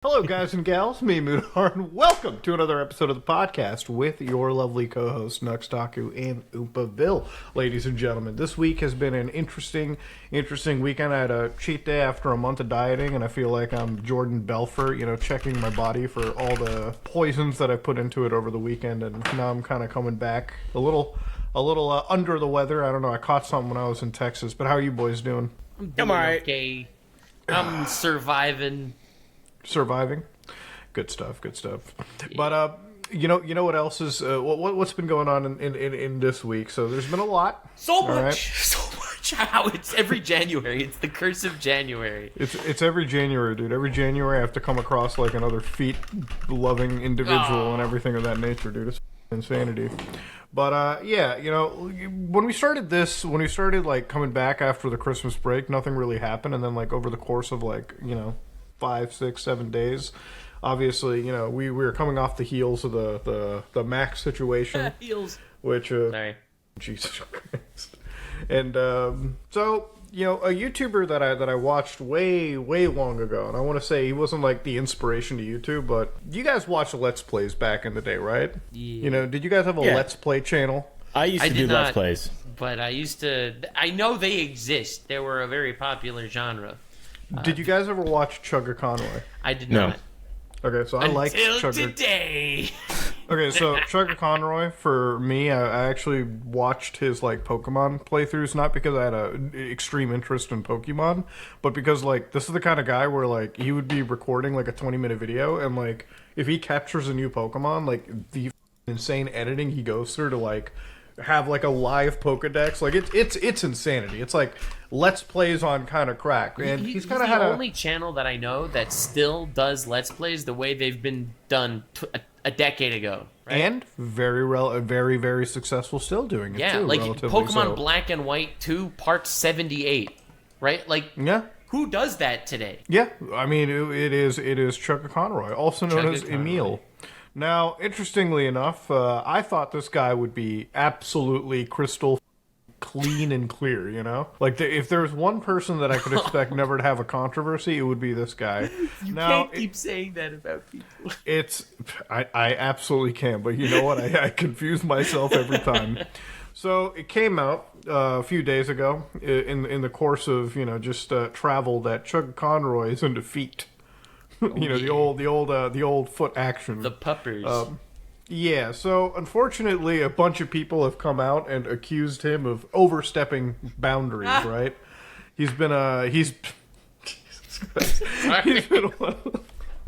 Hello, guys and gals. Me, Moodar, and welcome to another episode of the podcast with your lovely co-hosts, Nuxtaku and Oopaville. Ladies and gentlemen, this week has been an interesting weekend. I had a cheat day after a month of dieting, and I feel like I'm Jordan Belfort, checking my body for all the poisons that I put into it over the weekend, and now I'm kind of coming back a little under the weather. I don't know. I caught something when I was in Texas, but how are you boys doing? I'm alright. Okay. I'm surviving. Surviving, good stuff. But you know what else is what's been going on in this week? So there's been a lot. So much. How it's every January. It's the curse of January. It's every January, dude. Every January I have to come across like another feet-loving individual and everything of that nature, dude. It's insanity. But when we started like coming back after the Christmas break, nothing really happened, and then like over the course of 5, 6, 7 days. Obviously, we were coming off the heels of the Max situation. Heels. Which, sorry. Jesus Christ. And, so, a YouTuber that I watched way long ago, and I want to say he wasn't like the inspiration to YouTube, but you guys watched Let's Plays back in the day, right? Yeah. Did you guys have a Let's Play channel? I used to do Let's Plays. But I know they exist. They were a very popular genre. Did you guys ever watch Chugga Conroy? I did not. Okay, so I like Chugga today. Okay, so Chugga Conroy, for me, I actually watched his Pokemon playthroughs, not because I had an extreme interest in Pokemon, but because this is the kind of guy where he would be recording a 20-minute video, and if he captures a new Pokemon, the insane editing he goes through to have a live Pokedex, it's insanity. It's Let's Plays on kind of crack, and he's kind of had the only channel that I know that still does Let's Plays the way they've been done a decade ago, right? And very very successful, still doing it too. Pokemon Black and White 2 Part 78, right? Who does that today? Yeah, I mean it is Chugga Conroy, also known as Emil. Now, interestingly enough, I thought this guy would be absolutely crystal clean and clear, if there was one person that I could expect never to have a controversy, it would be this guy. You can't keep saying that about people. I absolutely can, but you know what? I confuse myself every time. So it came out a few days ago in the course of, just travel that Chugga Conroy is in defeat. The old foot action. The puppers. Yeah, so unfortunately a bunch of people have come out and accused him of overstepping boundaries, right? He's been Jesus Christ. He's been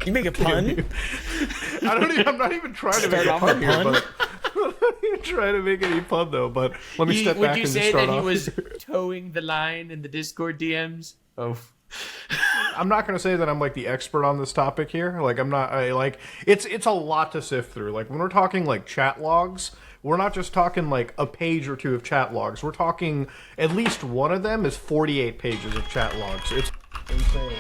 You make a pun? I'm not even trying to make a pun here, but I'm not even trying to make any pun though, but let me step back and just start off. Would you say that he was towing the line in the Discord DMs? Oh. I'm not going to say that I'm the expert on this topic here. I'm not. It's a lot to sift through. When we're talking chat logs, we're not just talking a page or two of chat logs. We're talking at least one of them is 48 pages of chat logs. It's insane.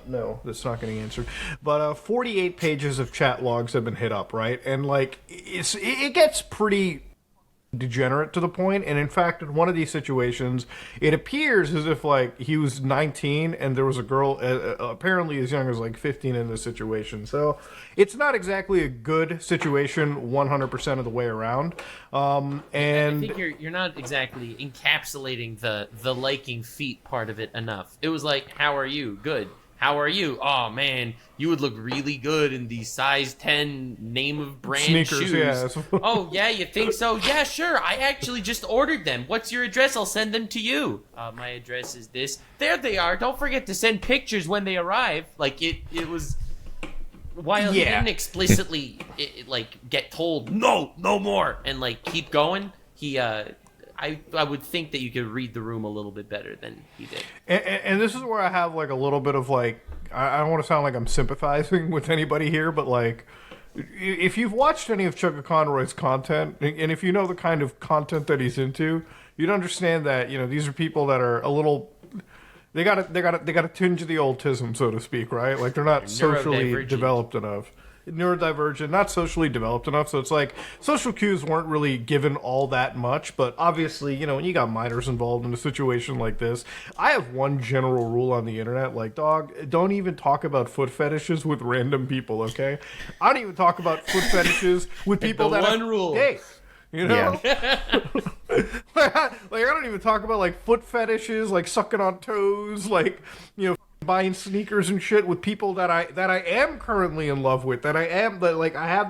No, that's not getting answered. But 48 pages of chat logs have been hit up, right? And it gets pretty degenerate to the point, and in fact in one of these situations it appears as if he was 19 and there was a girl apparently as young as 15 in this situation, so it's not exactly a good situation 100% of the way around. And I think you're not exactly encapsulating the liking feet part of it enough. It was how are you? Good. How are you? Oh man, you would look really good in the size 10 name of brand sneakers, shoes. Yeah. Oh yeah, you think so? Yeah, sure. I actually just ordered them. What's your address? I'll send them to you. My address is this. There they are. Don't forget to send pictures when they arrive. It was. While he didn't explicitly get told no more and don't going, he I would think that you could read the room a little bit better than he did. And this is where I have a little bit of I don't want to sound like I'm sympathizing with anybody here, but if you've watched any of Chugga Conroy's content, and if you know the kind of content that he's into, you'd understand that these are people that are a little. They got a tinge of the autism, so to speak, right? They're not socially developed enough. neurodivergent, not socially developed enough. So it's like social cues weren't really given all that much. But obviously, you know, when you got minors involved in a situation like this, I have one general rule on the internet: like, dog, don't even talk about foot fetishes with random people. Okay, I don't even talk about foot fetishes with people the that one rule. Hey, you know, like I don't even talk about like foot fetishes, like sucking on toes, like, you know, buying sneakers and shit with people that I am currently in love with, that I have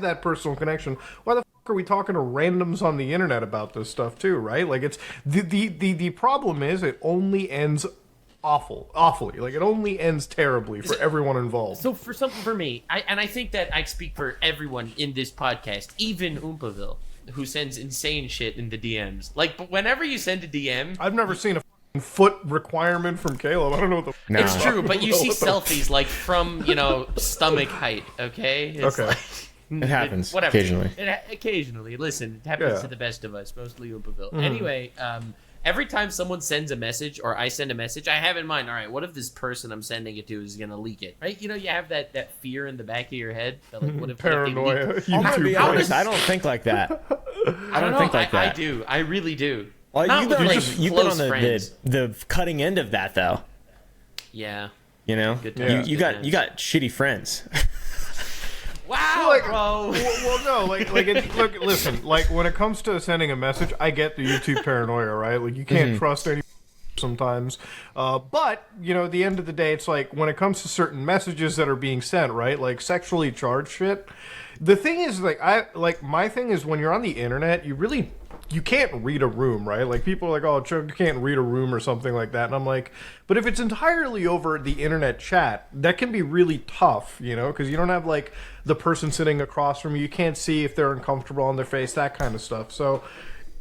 that personal connection. Why the fuck are we talking to randoms on the internet about this stuff too, right? Like, it's the problem is it only ends awfully. Like, it only ends terribly for everyone involved. So for me, I think that I speak for everyone in this podcast, even Oompaville, who sends insane shit in the DMs. Like, but whenever you send a DM, I've never seen a foot requirement from Caleb. I don't know what the it's true, but you see selfies like from, you know, stomach height. Okay, it's Okay. like, It happens whatever. occasionally. Occasionally, listen, it happens to the best of us, mostly Oompaville. Anyway, every time someone sends a message or I send a message, I have in mind, all right, what if this person I'm sending it to is going to leak it? Right? You know, you have that fear in the back of your head. That, like, what if paranoia? They leak I'm gonna be How honest, does- I don't think like that. I don't think like that. I do. I really do. Well, Not you've with, been, like, you've been close on friends. the cutting end of that, though. Yeah. You know, Good you, times, you good got times. you got shitty friends. Wow, Like, bro. well, no, look, listen, like, when it comes to sending a message, I get the YouTube paranoia, right? Like, you can't trust any sometimes, but, you know, at the end of the day, it's like, when it comes to certain messages that are being sent, right, like sexually charged shit, the thing is, like, my thing is, when you're on the internet, you can't read a room, right? Like, people are like, oh, Chug, you can't read a room or something like that. And I'm like, but if it's entirely over the internet chat, that can be really tough, you know? Because you don't have, like, the person sitting across from you. You can't see if they're uncomfortable on their face, that kind of stuff. So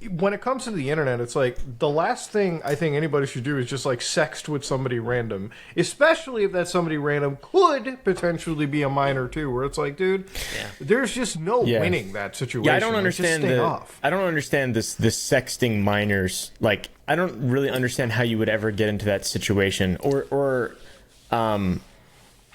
when it comes to the internet, it's like, the last thing I think anybody should do is just, like, sext with somebody random. Especially if that somebody random could potentially be a minor, too, where it's like, dude, there's just no winning that situation. Yeah, I don't Like, just understand stay off. I don't understand this sexting minors. Like, I don't really understand how you would ever get into that situation. Or I mean,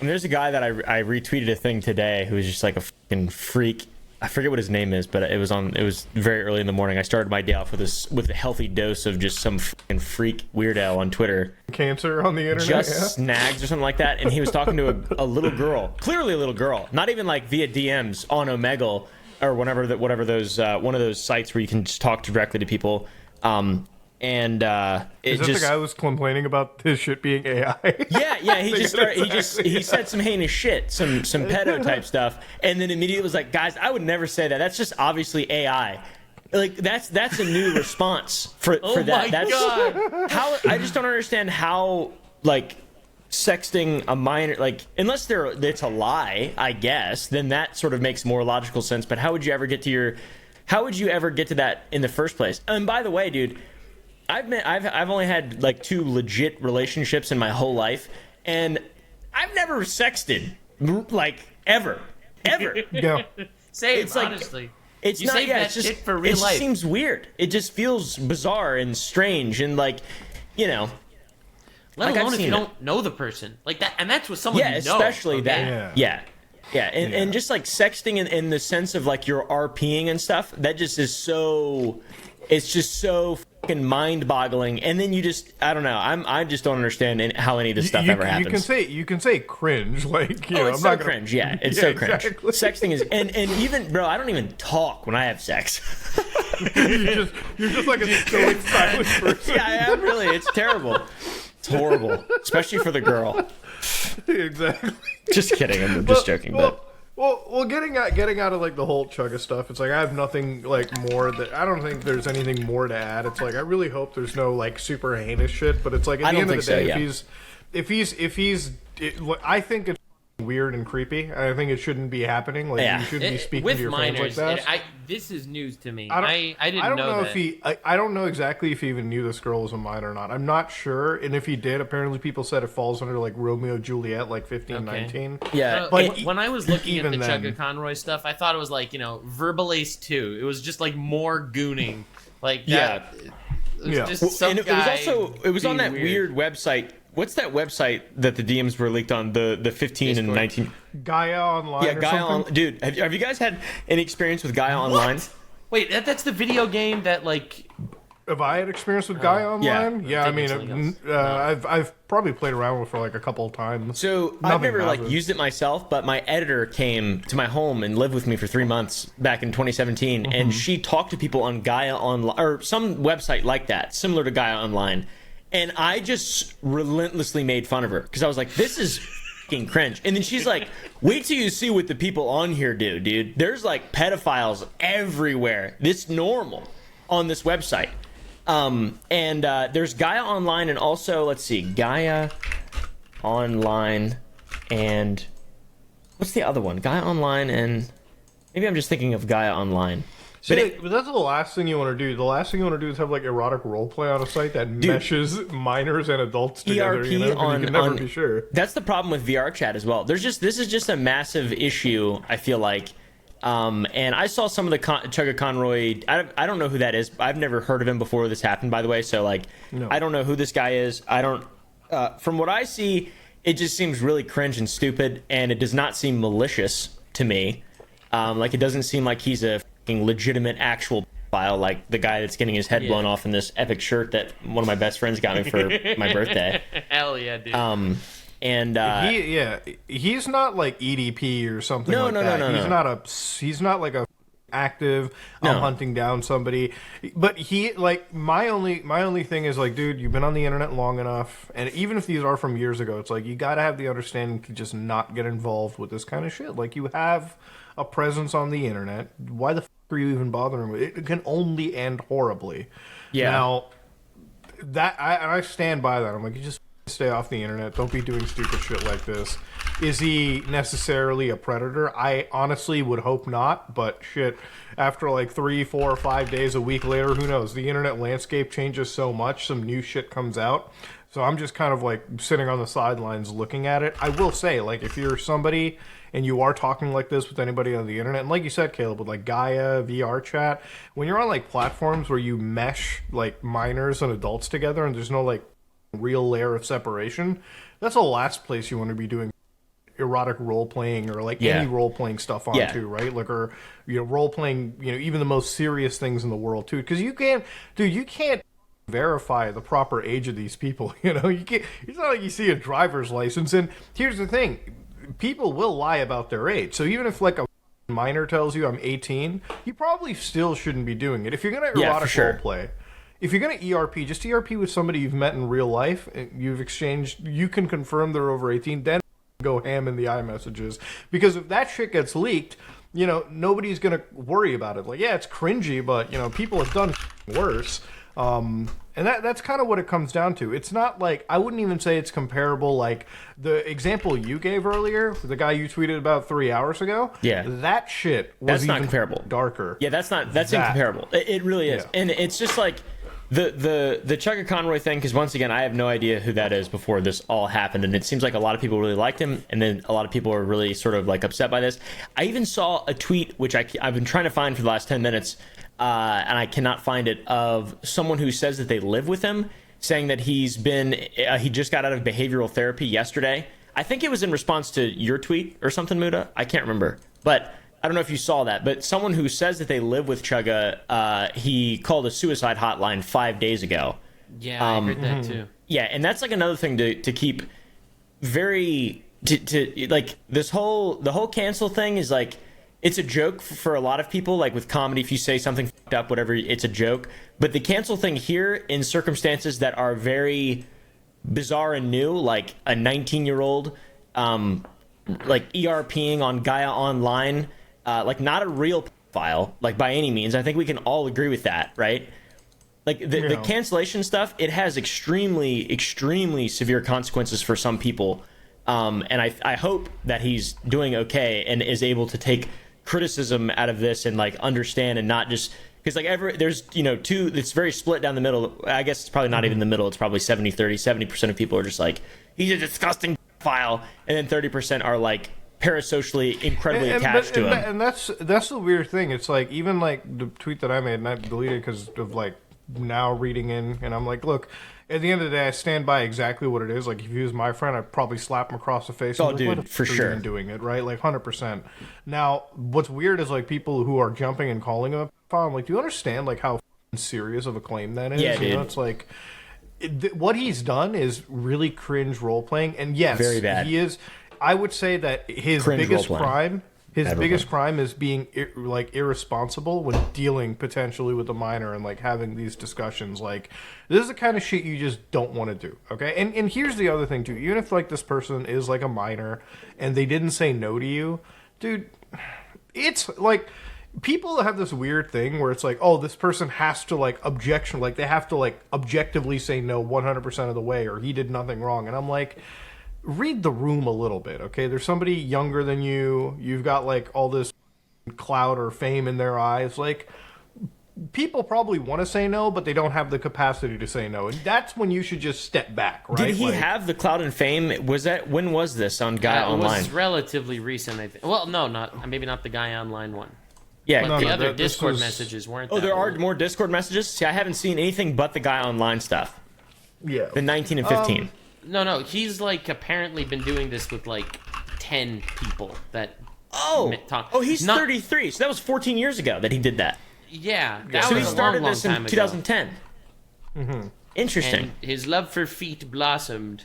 there's a guy that I retweeted a thing today who was just like a fucking freak. I forget what his name is, but it was very early in the morning. I started my day off with a healthy dose of just some fucking freak weirdo on Twitter. Cancer on the internet, Just snags or something like that, and he was talking to a little girl, clearly a little girl, not even like via DMs on Omegle or whatever those one of those sites where you can just talk directly to people. And Is that the guy who was complaining about his shit being AI? yeah, he said some heinous shit, some pedo type stuff, and then immediately was like, guys, I would never say that. That's just obviously AI. Like, that's a new response for that. That's God. how I just don't understand how, like, sexting a minor, like, unless it's a lie, I guess, then that sort of makes more logical sense. But how would you ever get to that in the first place? And by the way, dude, I've only had like 2 legit relationships in my whole life, and I've never sexted, like, ever. Yeah. Same, It's like- honestly. It's You not. save Yeah, that it's just shit for real it life. seems weird. It just feels bizarre and strange, and like, you know. Let Like, I've alone if seen you it. don't know the person. Like that, and that's with someone Yeah, you know. especially okay? that. Yeah. And just like sexting in the sense of like you're RPing and stuff, that just is so. It's just so fucking mind-boggling, and then you just, I don't know, I just don't understand how any of this stuff ever happens. You can say cringe, like, you know, It's I'm so not gonna... cringe, yeah. It's Yeah, so cringe. exactly. Sexting is, and even, bro, I don't even talk when I have sex. you're just like a stoic, silent person. Yeah, I am, really. It's terrible. It's horrible, especially for the girl. Exactly. Just kidding. I'm just joking, but. Well, getting out of like the whole Chugga stuff, it's like I have nothing like more that I don't think there's anything more to add. It's like I really hope there's no like super heinous shit, but it's like at the end of the day, if he's, I think it's weird and creepy. I think it shouldn't be happening. Like, you shouldn't be speaking with to your minors, friends like that. this is news to me. I didn't know that. if he. I don't know exactly if he even knew this girl was a minor or not. I'm not sure. And if he did, apparently people said it falls under like Romeo Juliet, like 15, 19. Yeah, but when I was looking at the even then- Chugga Conroy stuff, I thought it was like, you know, Verbal Ace 2. It was just like more gooning. Like, Yeah. it was just Well, some and it guy was on being that weird website what's that website that the DMs were leaked on, the 15 Discord. and 19? Gaia Online. Yeah, or Gaia something? Dude, have you guys had any experience with Gaia Online? Wait, that's the video game that like. Have I had experience with Gaia Online? Yeah, I thinking something mean, else. I've probably played around with it for like a couple of times. So I've Nothing never like massive. used it myself, but my editor came to my home and lived with me for 3 months back in 2017, and she talked to people on Gaia Online or some website like that, similar to Gaia Online, and I just relentlessly made fun of her because I was like, "This is fucking cringe." And then she's like, "Wait till you see what the people on here do, dude. There's like pedophiles everywhere. It's normal on this website." And there's Gaia Online, and also, let's see, Gaia Online, and what's the other one? Gaia Online, and maybe I'm just thinking of Gaia Online. But that's the last thing you want to do. The last thing you want to do is have like erotic roleplay on a site that meshes minors and adults together. ERP You know? 'Cause you can never on be sure. That's the problem with VR chat as well. This is just a massive issue, I feel like. And I saw some of the Chugga Conroy. I don't know who that is. I've never heard of him before this happened, by the way. So like, No. I don't know who this guy is. I don't. From what I see, it just seems really cringe and stupid, and it does not seem malicious to me. Like it doesn't seem like he's a fucking legitimate actual file, like the guy that's getting his head blown off in this epic shirt that one of my best friends got me for my birthday. Hell yeah, dude. And he's not like EDP or something No, like no, that. no, no, He's not like a active. No. I'm hunting down somebody. But he like my only thing is like, dude, you've been on the internet long enough, and even if these are from years ago, it's like you got to have the understanding to just not get involved with this kind of shit. Like you have a presence on the internet. Why the fuck are you even bothering with it? It can only end horribly. Yeah. Now that I stand by that. I'm like, you just stay off the internet. Don't be doing stupid shit like this. Is he necessarily a predator? I honestly would hope not, but shit, after like 3, 4, or 5 days, a week later, who knows? The internet landscape changes so much, some new shit comes out. So I'm just kind of like sitting on the sidelines looking at it. I will say, like, if you're somebody and you are talking like this with anybody on the internet, and like you said, Caleb, with like Gaia, VR chat, when you're on like platforms where you mesh like minors and adults together and there's no like real layer of separation, that's the last place you want to be doing erotic role playing or like any role playing stuff on too, right? Like, or role playing, even the most serious things in the world too, because you can't verify the proper age of these people. You can't. It's not like you see a driver's license. And here's the thing, people will lie about their age. So even if like a minor tells you I'm 18, you probably still shouldn't be doing it. If you're gonna erotic role play, if you're going to ERP, just ERP with somebody you've met in real life, you've exchanged, you can confirm they're over 18, then go ham in the iMessages. Because if that shit gets leaked, nobody's going to worry about it. Like, yeah, it's cringy, but, people have done worse. And that's kind of what it comes down to. It's not like, I wouldn't even say it's comparable. Like the example you gave earlier, the guy you tweeted about 3 hours ago. Yeah. That shit was that's even not comparable. Darker. Yeah, that's incomparable. It really is. Yeah. And it's just like the Chugga Conroy thing, because once again, I have no idea who that is before this all happened, and it seems like a lot of people really liked him, and then a lot of people are really sort of like upset by this. I even saw a tweet, which I've been trying to find for the last 10 minutes, and I cannot find it, of someone who says that they live with him, saying that he just got out of behavioral therapy yesterday. I think it was in response to your tweet or something, Muda. I can't remember, but I don't know if you saw that, but someone who says that they live with Chugga, he called a suicide hotline 5 days ago. Yeah, I heard that too. Yeah, and that's like another thing to keep very to like the whole cancel thing is like, it's a joke for a lot of people. Like with comedy, if you say something fucked up, whatever, it's a joke. But the cancel thing here, in circumstances that are very bizarre and new, like a 19-year-old, like ERPing on Gaia Online. Like not a real file, like by any means. I think we can all agree with that, right? Like the cancellation stuff, it has extremely, extremely severe consequences for some people. And I hope that he's doing okay and is able to take criticism out of this and like understand and not just, because like there's two, it's very split down the middle. I guess it's probably not even the middle. It's probably 70-30. 70% of people are just like, he's a disgusting file, and then 30% are like parasocially incredibly attached to him. And that's the weird thing. It's like, even like the tweet that I made, and I deleted because of like now reading in, and I'm like, look, at the end of the day, I stand by exactly what it is. Like, if he was my friend, I'd probably slap him across the face. Oh, and dude, like, what for are you sure. even doing it, right? Like, 100%. Now, what's weird is, like, people who are jumping and calling him a pedophile, I'm like, do you understand, like, how serious of a claim that is? Yeah, you know, dude. it's like... what he's done is really cringe role playing, and yes, Very bad. he is. I would say that his Cringe biggest role-playing. crime, his Bad biggest crime, is being irresponsible when dealing potentially with a minor and like having these discussions. Like, this is the kind of shit you just don't want to do. Okay, and here's the other thing too. Even if like this person is like a minor and they didn't say no to you, dude, it's like. People have this weird thing where it's like, oh, this person has to like objection, like they have to like objectively say no 100% of the way, or he did nothing wrong. And I'm like, read the room a little bit, okay? There's somebody younger than you. You've got like all this clout or fame in their eyes. Like, people probably want to say no, but they don't have the capacity to say no, and that's when you should just step back, right? Did he like, have the clout and fame? When was this on Guy It Online? was relatively recent, I think. Well, no, maybe not the Guy Online one. Yeah. But No, the no, other this Discord was- messages weren't. Oh, that there are old. more Discord messages? See, I haven't seen anything but the Guy Online stuff. yeah. The 19 and 15. No, he's like apparently been doing this with like 10 people that. He's Not- 33. So that was 14 years ago that he did that. Yeah, that So was he a started long this time in ago. 2010. Interesting. And his love for feet blossomed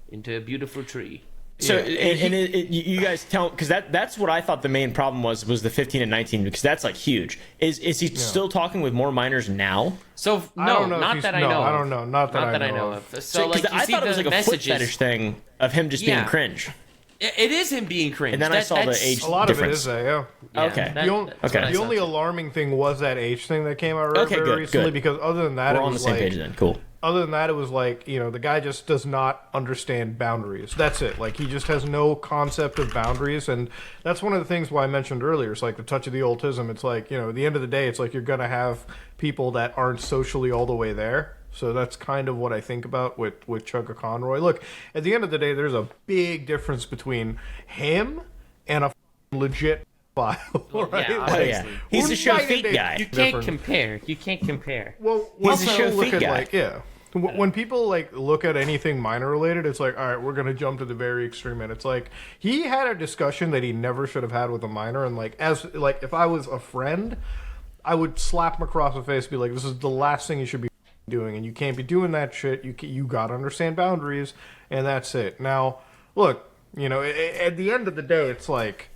into a beautiful tree. So, Yeah. you guys tell, because that's what I thought the main problem was the 15 and 19, because that's like huge. Is he still talking with more minors now? So I no, don't know if not he's- that I no, know. I of. don't know. Not that I know of. So So, like, you I see thought it was the like a foot messages. fetish thing of him just being Yeah. cringe. It is him being cringe. And then I saw the that's- age A lot of it difference. is that, yeah. Okay. that- The only, that's what I the saw only too. alarming thing was that age thing that came out Okay, very good, recently, good. because other than that, We're it on the was same like, page then. Cool. other than that, it was like, you know, the guy just does not understand boundaries. That's it. Like, he just has no concept of boundaries, and that's one of the things why I mentioned earlier. It's like the touch of the autism. It's like, you know, at the end of the day, it's like you're gonna have people that aren't socially all the way there. So that's kind of what I think about with Chugga Conroy. Look, at the end of the day, there's a big difference between him and a legit file, right? yeah, Oh, Like, yeah. He's we're a show night and feet day guy. You can't different. compare. You can't compare. Well, He's a when show people look feet at guy. like, yeah. When people like look at anything minor related, it's like, all right, we're gonna jump to the very extreme end. It's like he had a discussion that he never should have had with a minor, and like as like if I was a friend, I would slap him across the face, and be like, this is the last thing you should be doing, and you can't be doing that shit. You gotta understand boundaries, and that's it. Now, look, you know, at the end of the day, it's like,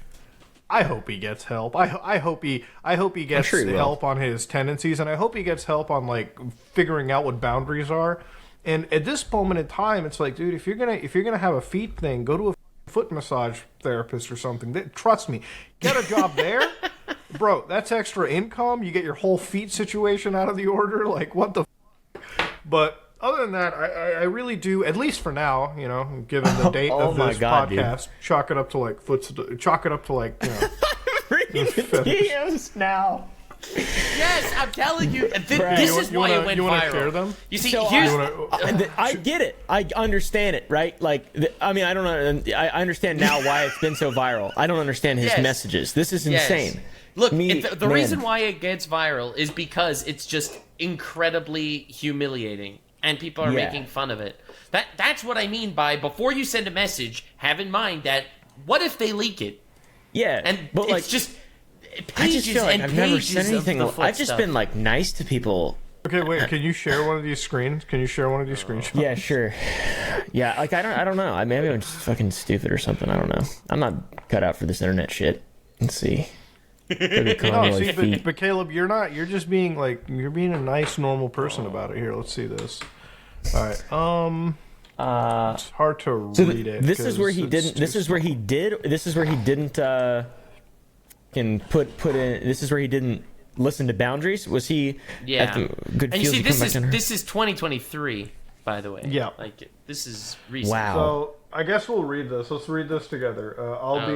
I hope he gets help. I hope he gets sure he will. help on his tendencies, and I hope he gets help on like figuring out what boundaries are. And at this moment in time, it's like, dude, if you're gonna have a feet thing, go to a foot massage therapist or something. Trust me, get a job there, bro. That's extra income. You get your whole feet situation out of the order. Like, what the? But other than that, I really do, at least for now, you know, given the date Oh of my this God, dude. podcast, chalk it up to like you know. Reading the DMs now. Yes, I'm telling you. Brad, This you is wanna- why it went you wanna viral. share them? You see, So here's I get it. I understand it, right? Like, I mean, I don't know. I understand now why it's been so viral. I don't understand his Yes. messages. This is Yes. insane. Look, Me- the man. reason why it gets viral is because it's just incredibly humiliating, and people are Yeah. making fun of it. That's what I mean by, before you send a message, have in mind that what if they leak it? Yeah, And but it's like, just I pages just feel like and I've never pages said of anything. the foot I've just stuff. been like nice to people. Okay, wait. Can you share one of these screens? Can you share one of these screenshots? Yeah, sure. Yeah, like I don't know. Maybe I'm just fucking stupid or something. I don't know. I'm not cut out for this internet shit. Let's see. Chugga No, Conroy see, feet. but Caleb, you're not. You're just being like, you're being a nice, normal person about it. Here, let's see this. All right. It's hard to So read it. this is 'cause where he it's didn't. too This is where he did. This is where he didn't. Can put in. This is where he didn't listen to boundaries. Was he? Yeah. At the good And you feels see, he this come back is in her? this is 2023, by the way. Yeah. Like, this is recent. Wow. So I guess we'll read this. Let's read this together. I'll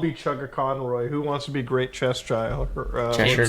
be Chugga Conroy. Who wants to be Great Chess Child? Cheshire.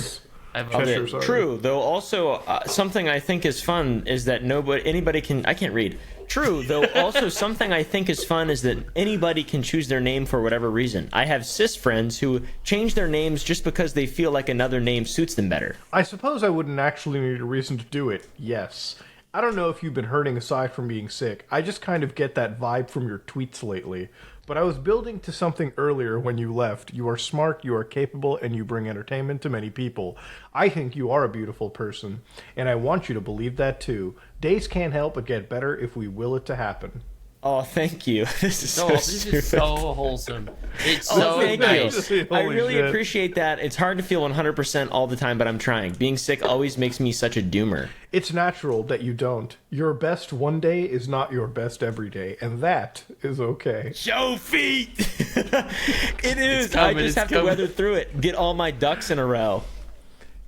Cheshire, sorry. True, though. Also, something I think is fun is that anybody can. I can't read. True, though. Also, something I think is fun is that anybody can choose their name for whatever reason. I have cis friends who change their names just because they feel like another name suits them better. I suppose I wouldn't actually need a reason to do it. Yes. I don't know if you've been hurting aside from being sick. I just kind of get that vibe from your tweets lately. But I was building to something earlier when you left. You are smart, you are capable, and you bring entertainment to many people. I think you are a beautiful person, and I want you to believe that too. Days can't help but get better if we will it to happen. Oh, thank you. This is so This is so wholesome. It's so thank nice. you. I Holy really shit. appreciate that. It's hard to feel 100% all the time, but I'm trying. Being sick always makes me such a doomer. It's natural that you don't. Your best one day is not your best every day, and that is okay. Show feet! It is. coming, I just it's have coming. to weather through it. Get all my ducks in a row.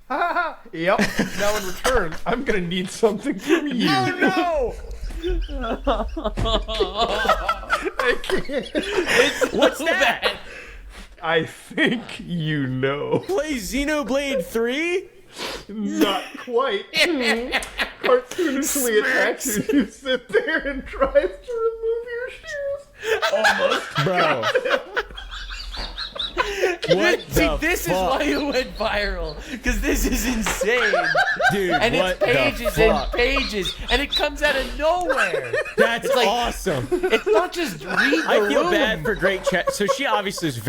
Yep. Now in return, I'm gonna need something from you. Oh no! I can't. What's that? I think you know. Play Xenoblade 3? Not quite. Cartoonishly attacks you. You sit there and tries to remove your shoes. Almost. Bro. What See, the this fuck? is why it went viral. Because this is insane. Dude, And what it's pages the and fuck? pages. And it comes out of nowhere. That's It's like- awesome. It's not just read the I feel room. bad for Great Chat. So she obviously is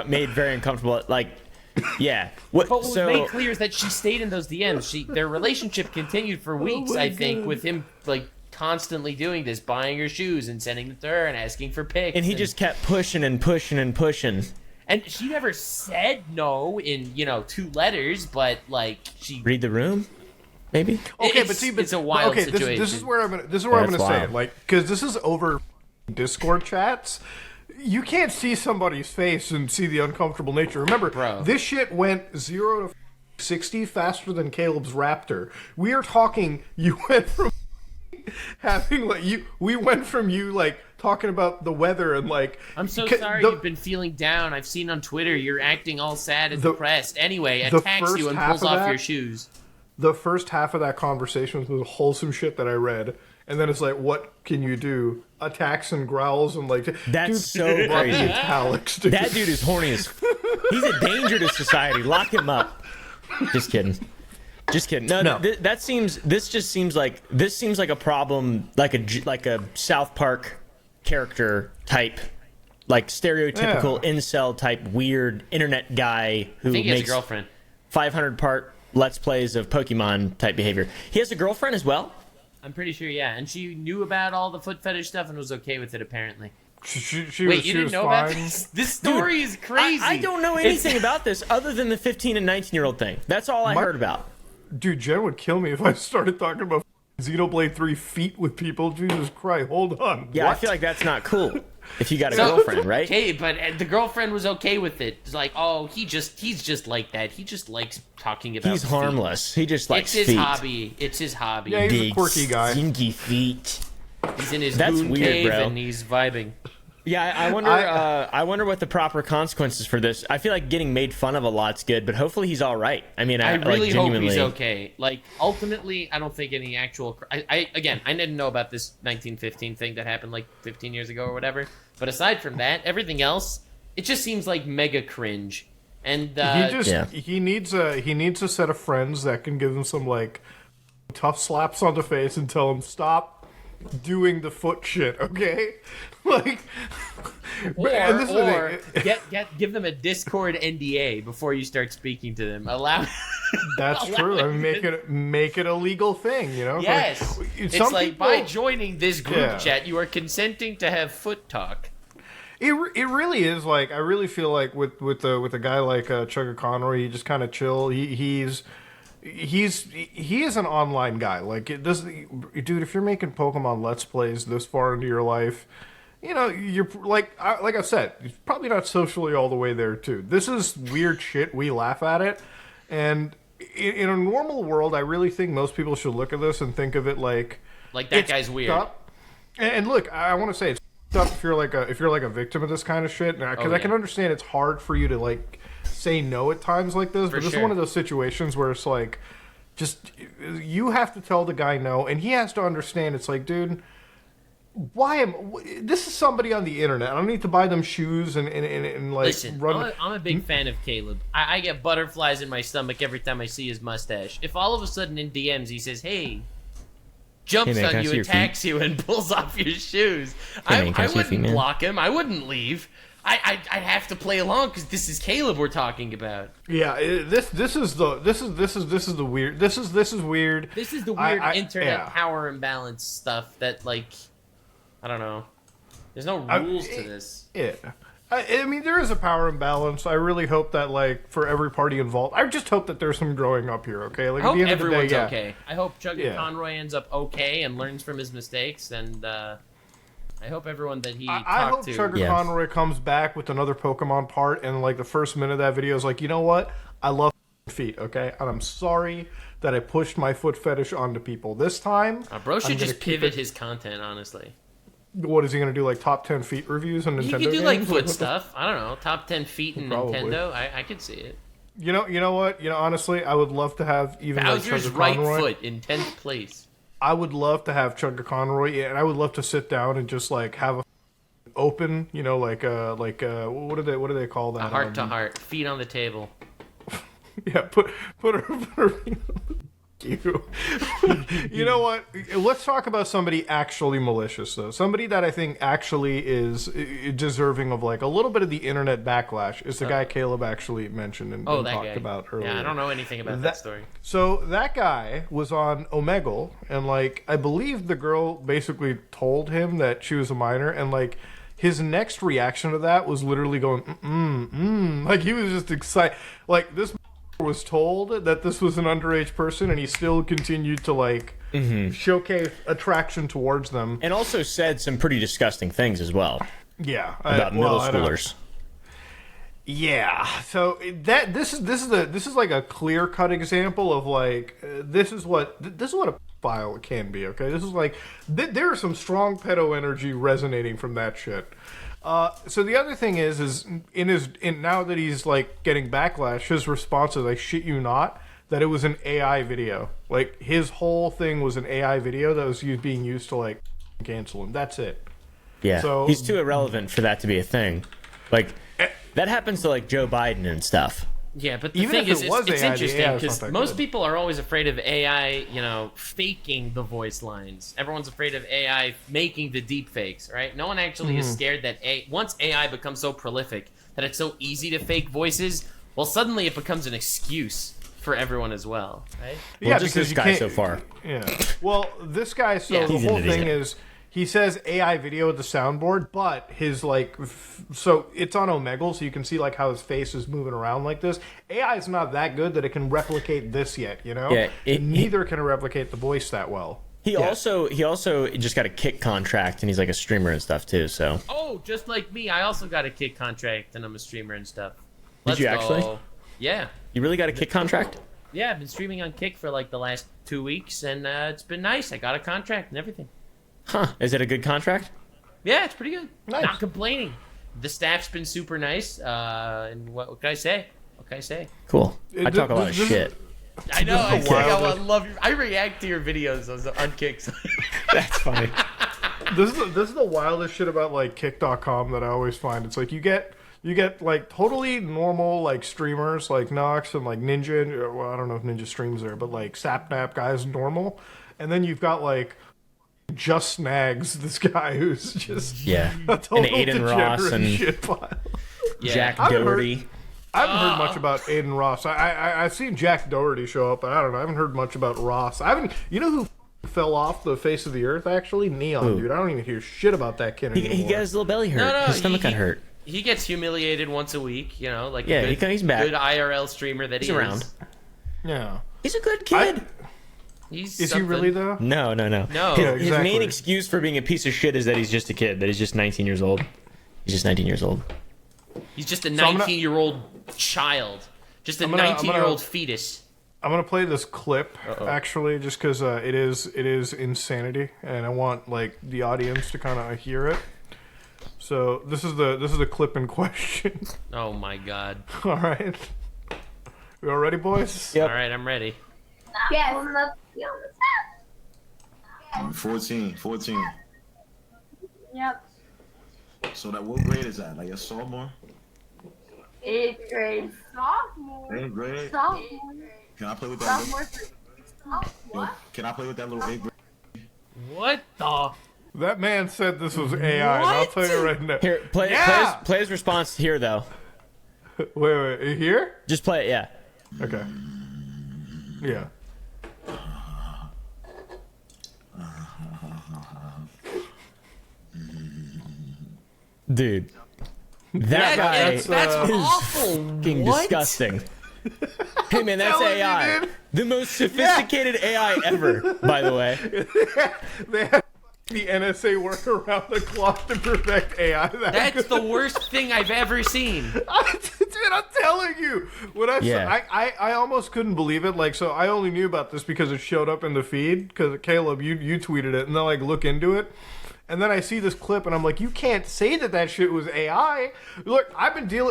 made very uncomfortable. Like, yeah. But what was made clear is that she stayed in those DMs. Their relationship continued for weeks, I think, with him, like, constantly doing this, buying her shoes and sending them to her and asking for pics. And he just kept pushing and pushing and pushing. And she never said no in, 2 letters, but, like, she... Read the room? Maybe? Okay, it's a wild situation. This is where I'm gonna say wild. it, like, because this is over Discord chats. You can't see somebody's face and see the uncomfortable nature. Remember, Bro. this shit went 0 to 60 faster than Caleb's Raptor. We are talking. You went from having we went from you like talking about the weather and like. I'm so sorry you've been feeling down. I've seen on Twitter you're acting all sad and depressed. Anyway, attacks you and pulls off your shoes. The first half of that conversation was wholesome shit that I read. And then it's like, what can you do? Attacks and growls and like... That's dude, so love the crazy. italics, dude. That dude is horny as... He's a danger to society. Lock him up. Just kidding. Just kidding. No. This seems like a problem, like a South Park character type, like stereotypical incel type weird internet guy who I think he has a makes girlfriend. 500-part Let's Plays of Pokemon type behavior. He has a girlfriend as well? I'm pretty sure, yeah. And she knew about all the foot fetish stuff and was okay with it, apparently. She Wait, was, you she didn't was know fine. about this? This story is crazy. I don't know anything about this other than the 15 and 19-year-old thing. That's all I heard about. Dude, Jen would kill me if I started talking about Xenoblade 3 feet with people. Jesus Christ, hold on. Yeah, What? I feel like that's not cool if you got a girlfriend, right? Okay, but the girlfriend was okay with it. It's like, oh, he's just like that. He just likes talking about He's feet. harmless. He just likes It's his feet. hobby. It's his hobby. Yeah, he's a Big, quirky guy. stinky feet. He's in his That's moon weird, cave bro. and he's vibing. Yeah, I wonder. I wonder what the proper consequences for this. I feel like getting made fun of a lot's good, but hopefully he's all right. I mean, I really like, hope genuinely. he's okay. Like, ultimately, I don't think any actual... I didn't know about this 1915 thing that happened, like, 15 years ago or whatever. But aside from that, everything else, it just seems like mega cringe. And, he needs a set of friends that can give him some, like, tough slaps on the face and tell him, stop doing the foot shit, okay? Like... Or give them a Discord NDA before you start speaking to them. That's true. I mean, make it a legal thing, you know? Yes. Like, It's some like, people- by joining this group Yeah. chat, you are consenting to have foot talk. It really is like I really feel like with a guy like Chugga Conroy, he just kind of chill. He is an online guy. Like it does, dude. If you're making Pokemon Let's Plays this far into your life, you know you're like I said, you're probably not socially all the way there too. This is weird shit. We laugh at it, and in a normal world, I really think most people should look at this and think of it like That it's guy's weird. up. And look, I want to say it's up if you're like a victim of this kind of shit, because I can understand it's hard for you to like say no at times like this, but this is one of those situations where it's like, just you have to tell the guy no, and he has to understand. It's like, dude, this is somebody on the internet. I don't need to buy them shoes and like listen, run. I'm a big fan of Caleb. I get butterflies in my stomach every time I see his mustache. If all of a sudden in DMs he says, "Hey," jumps man, on you, attacks you, and pulls off your shoes, I wouldn't block him. I wouldn't leave. I have to play along because this is Caleb we're talking about. Yeah, this is the weird. This is weird. This is the weird internet power imbalance stuff that, like, I don't know. There's no rules to this. Yeah. I mean, there is a power imbalance. I really hope that, like, for every party involved, I just hope that there's some growing up here, okay? Like, I hope at the end everyone's of the day, okay. I hope Chugga Conroy ends up okay and learns from his mistakes, and I hope everyone that he talked to... I hope Chugga Conroy comes back with another Pokemon part, and, like, the first minute of that video is like, you know what? I love feet, okay? And I'm sorry that I pushed my foot fetish onto people. This time... bro should just pivot his content, honestly. What is he going to do, like top 10 feet reviews on Nintendo games? He could do like foot stuff. I don't know. Top 10 feet in Nintendo. I could see it. You know what? Honestly, I would love to have even Bowser's like right foot in 10th place. I would love to have Chugga Conroy, and I would love to sit down and just like have a open, what do they call that? A heart to heart, feet on the table. Yeah, put her you. You know what? Let's talk about somebody actually malicious, though. Somebody that I think actually is deserving of like a little bit of the internet backlash is the guy Caleb actually mentioned and talked about earlier. Yeah, I don't know anything about that story. So that guy was on Omegle, and like I believe the girl basically told him that she was a minor, and like his next reaction to that was literally going, like he was just excited. Like this was told that this was an underage person, and he still continued to like showcase attraction towards them, and also said some pretty disgusting things as well. Yeah, about middle schoolers. Yeah, so this is like a clear cut example of like this is what a file can be. Okay, this is like there is some strong pedo energy resonating from that shit. So the other thing is now that he's like getting backlash, his response is, I shit you not, that it was an AI video. Like his whole thing was an AI video that was being used to like cancel him. That's it. Yeah. So he's too irrelevant for that to be a thing. Like that happens to like Joe Biden and stuff. Yeah, but the thing is, it's interesting because most people are always afraid of AI, faking the voice lines. Everyone's afraid of AI making the deep fakes, right? No one actually is scared that once AI becomes so prolific that it's so easy to fake voices, well, suddenly it becomes an excuse for everyone as well, right? Well, just this guy so far. Yeah. Well, this guy, the whole thing is... He says AI video with the soundboard, but his like, so it's on Omegle, so you can see like how his face is moving around like this. AI is not that good that it can replicate this yet, Yeah, neither can it replicate the voice that well. He also just got a Kick contract, and he's like a streamer and stuff too. So. Oh, just like me, I also got a Kick contract, and I'm a streamer and stuff. Did you actually? Yeah. You really got a Kick contract? Yeah, I've been streaming on Kick for like the last 2 weeks, and it's been nice. I got a contract and everything. Huh. Is it a good contract? Yeah, it's pretty good. Nice. Not complaining. The staff's been super nice. And what can I say? Cool. I talk a lot of shit. I know. I love you. I react to your videos on Kicks. That's funny. This is the wildest shit about like Kick.com that I always find. It's like you get like totally normal like streamers like Nox and like Ninja. Well, I don't know if Ninja streams there, but like Sapnap guys normal. And then you've got like Just Snags, this guy who's just a total and Aiden Ross and shit pile. Jack Doherty. I haven't heard much about Aiden Ross. I've seen Jack Doherty show up, but I don't know. I haven't heard much about Ross. You know who fell off the face of the earth? Actually, Neon, dude. I don't even hear shit about that kid anymore. He got his little belly hurt. No, his stomach got hurt. He gets humiliated once a week. Like he's back. Good IRL streamer that he's around. Yeah, he's a good kid. Is he really though? No. His main excuse for being a piece of shit is that he's just a kid. That he's just 19 years old. He's just 19 years old. He's just a 19-year-old child. Just a 19-year-old fetus. I'm gonna play this clip actually, just because it is insanity, and I want like the audience to kind of hear it. So this is the clip in question. Oh my god. All right. We all ready, boys? Yep. All right, I'm ready. Yes. 14. Yep. So that what grade is that? Like a sophomore? 8th grade. Sophomore. 8th grade? Sophomore. Can I play with that? Sophomore. What? Can I play with that little 8th grade? What the? That man said this was AI, and I'll tell you right now. Here, play his response here though. Wait, here? Just play it, yeah. Okay. Yeah. Dude. That guy That's awful. fucking What? disgusting. Hey man, that's telling you, AI. dude. The most sophisticated AI ever, by the way. They had the NSA work around the clock to perfect AI. That's the worst thing I've ever seen. Dude, I'm telling you. When I almost couldn't believe it. Like, so I only knew about this because it showed up in the feed. Because Caleb, you tweeted it, and then like look into it. And then I see this clip, and I'm like, you can't say that shit was AI. Look,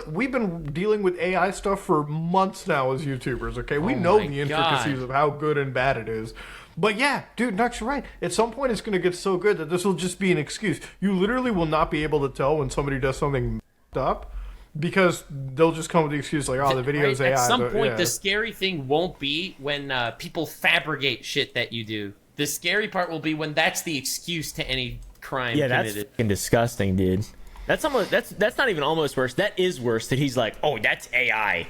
we've been dealing with AI stuff for months now as YouTubers, okay? We know my the intricacies God. of how good and bad it is. But yeah, dude, Nux, you're right. At some point, it's going to get so good that this will just be an excuse. You literally will not be able to tell when somebody does something up, because they'll just come with the excuse like, oh, the video's Right? AI. At some point, yeah. the scary thing won't be when people fabricate shit that you do. The scary part will be when that's the excuse to any crime Yeah, that's committed. fucking disgusting, dude. That's not even almost worse. That is worse. That he's like, oh, that's AI.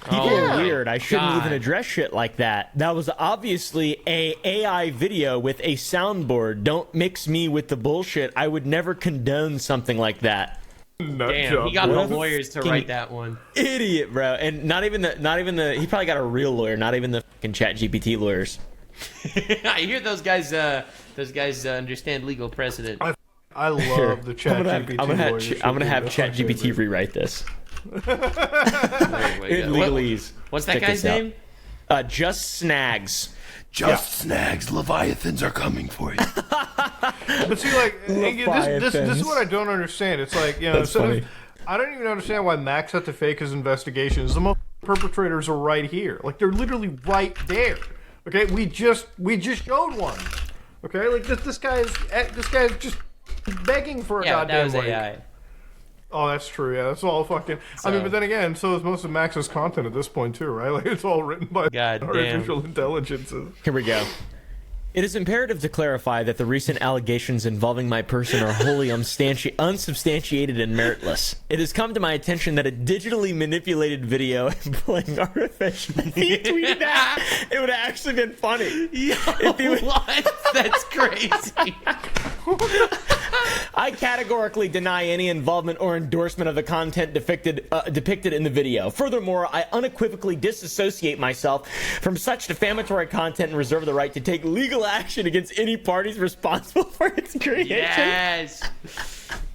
People are my weird. I shouldn't God. even address shit like that. That was obviously a AI video with a soundboard. Don't mix me with the bullshit. I would never condone something like that. Nut Damn, job, he got bro. the lawyers to fucking write that one. Idiot, bro. And not even the. He probably got a real lawyer. Not even the fucking ChatGPT lawyers. I hear those guys understand legal precedent. I love the ChatGPT lawyers. I'm gonna have That's my ChatGPT favorite. rewrite this. Wait, In what- legalese. What's that Check guy's this out. name? Just Snags. Just snags, Leviathans are coming for you. But see, like, this is what I don't understand. It's like, you know, That's funny. I don't even understand why Max had to fake his investigations. The most perpetrators are right here. Like, they're literally right there. Okay, we just showed one. Okay, like this guy's just begging for a Yeah, goddamn that was like. AI. Oh, that's true. Yeah, that's all fucking. I mean, but then again, so is most of Max's content at this point too, right? Like, it's all written by God damn. artificial intelligences. Here we go. It is imperative to clarify that the recent allegations involving my person are wholly unsubstantiated and meritless. It has come to my attention that a digitally manipulated video employing artificial... He tweeted that! It would have actually been funny. Yo, what? That's crazy. I categorically deny any involvement or endorsement of the content depicted in the video. Furthermore, I unequivocally disassociate myself from such defamatory content and reserve the right to take legal action against any parties responsible for its creation. Yes.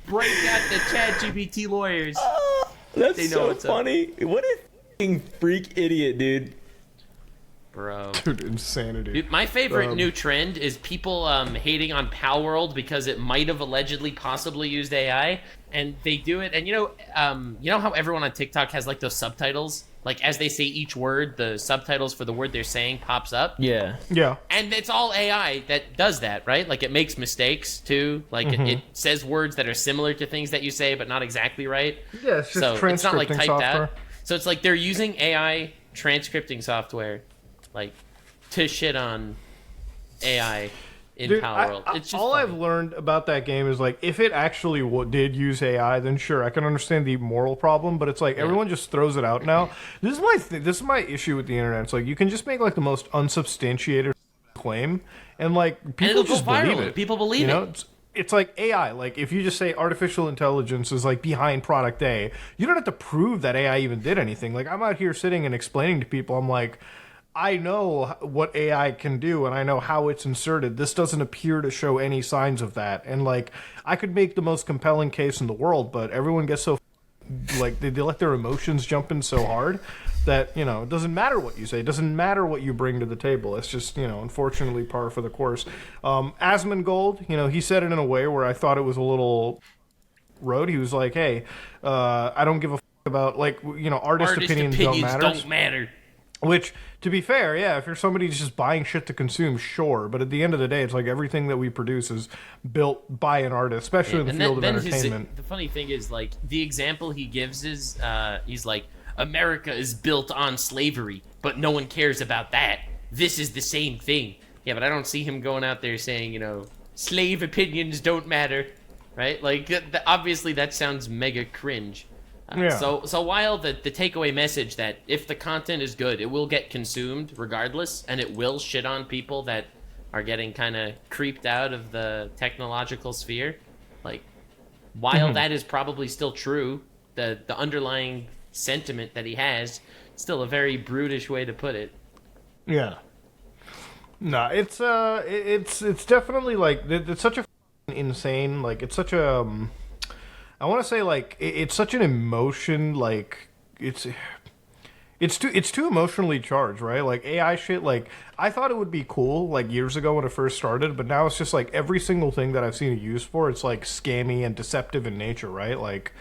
Break out the ChatGPT lawyers. That's They know so what's up. funny. What a fucking freak idiot, dude. Bro. Dude, insanity. Dude, my favorite new trend is people hating on Palworld because it might have allegedly possibly used AI, and they do it. And you know how everyone on TikTok has like those subtitles, like as they say each word, the subtitles for the word they're saying pops up. Yeah. Yeah. And it's all AI that does that, right? Like it makes mistakes too. Like it says words that are similar to things that you say, but not exactly right. Yeah, it's just So it's not like transcripting typed software. out. So it's like they're using AI transcripting software, like to shit on AI in Dude, Palworld. It's just all funny. I've learned about that game is like if it actually did use AI, then sure I can understand the moral problem. But it's like everyone just throws it out now. This is my issue with the internet. It's like you can just make like the most unsubstantiated claim, and like and people it'll go just believe viral. it. People believe You know, it. it's like AI. Like if you just say artificial intelligence is like behind product A, you don't have to prove that AI even did anything. Like I'm out here sitting and explaining to people, I'm like, I know what AI can do and I know how it's inserted. This doesn't appear to show any signs of that. And like I could make the most compelling case in the world, but everyone gets so like they let their emotions jump in so hard that, you know, it doesn't matter what you say. It doesn't matter what you bring to the table. It's just, you know, unfortunately par for the course. Asmongold, you know, he said it in a way where I thought it was a little wrote. He was like, "Hey, I don't give a about like artist opinions don't matter." Which, to be fair, yeah, if you're somebody who's just buying shit to consume, sure. But at the end of the day, it's like everything that we produce is built by an artist, especially in the field of entertainment. The funny thing is, like, the example he gives is, he's like, America is built on slavery, but no one cares about that. This is the same thing. Yeah, but I don't see him going out there saying, slave opinions don't matter, right? Like, obviously that sounds mega cringe. Yeah. So while the takeaway message that if the content is good, it will get consumed regardless, and it will shit on people that are getting kind of creeped out of the technological sphere, like, while that is probably still true, the underlying sentiment that he has, still a very brutish way to put it. Yeah. No, it's definitely like it's such a insane, like it's such a I want to say like it's such an emotion, like it's too emotionally charged, right? Like AI shit, like I thought it would be cool like years ago when it first started, but now it's just like every single thing that I've seen it used for, it's like scammy and deceptive in nature, right? Like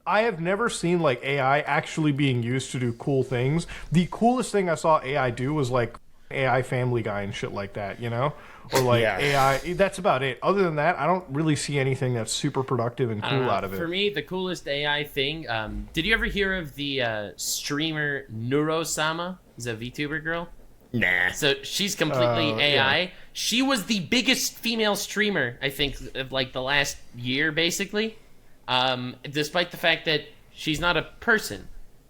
I have never seen like AI actually being used to do cool things. The coolest thing I saw AI do was like AI Family Guy and shit like that, or like AI. That's about it. Other than that, I don't really see anything that's super productive and cool out of it. For me, the coolest AI thing. Did you ever hear of the streamer Neurosama? Is a VTuber girl? Nah. So she's completely AI. Yeah. She was the biggest female streamer, I think, of like the last year, basically. Despite the fact that she's not a person.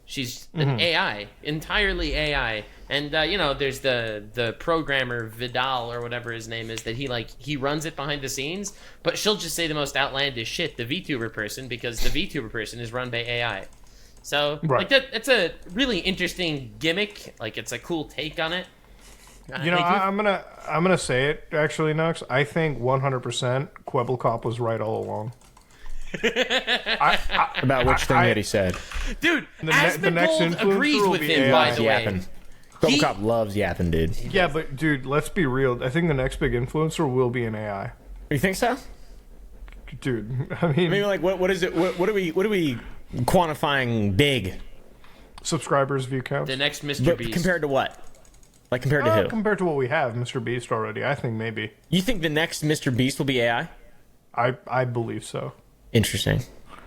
She's an AI, entirely AI. And, there's the programmer, Vidal, or whatever his name is, that he runs it behind the scenes, but she'll just say the most outlandish shit, the VTuber person, because the VTuber person is run by AI. So, right. like, it's a really interesting gimmick. Like, it's a cool take on it. I'm gonna say it, actually, Nux. I think 100% Quebblecop was right all along. About which thing that he said? Dude, the next Asmongold influencer agrees will with be him, AI. by the way. Yapping. Robocop loves yapping, dude. Yeah, but dude, let's be real. I think the next big influencer will be an AI. You think so? Dude, I mean, like what is it? What are we quantifying big? Subscribers, view counts. The next Mr. But Beast. compared to what? Like compared to who? Compared to what we have, Mr. Beast already, I think maybe. You think the next Mr. Beast will be AI? I believe so. Interesting.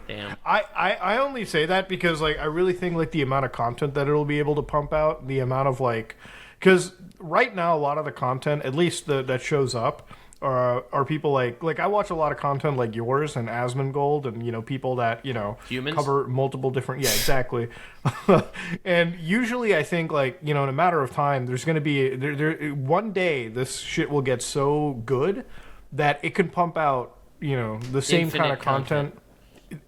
Damn. I only say that because like I really think like the amount of content that it'll be able to pump out, the amount of like, because right now a lot of the content, at least that shows up, are people like I watch a lot of content like yours and Asmongold and people that Humans? cover multiple different exactly, and usually I think like in a matter of time there's gonna be there one day this shit will get so good that it can pump out the same Infinite kind of content.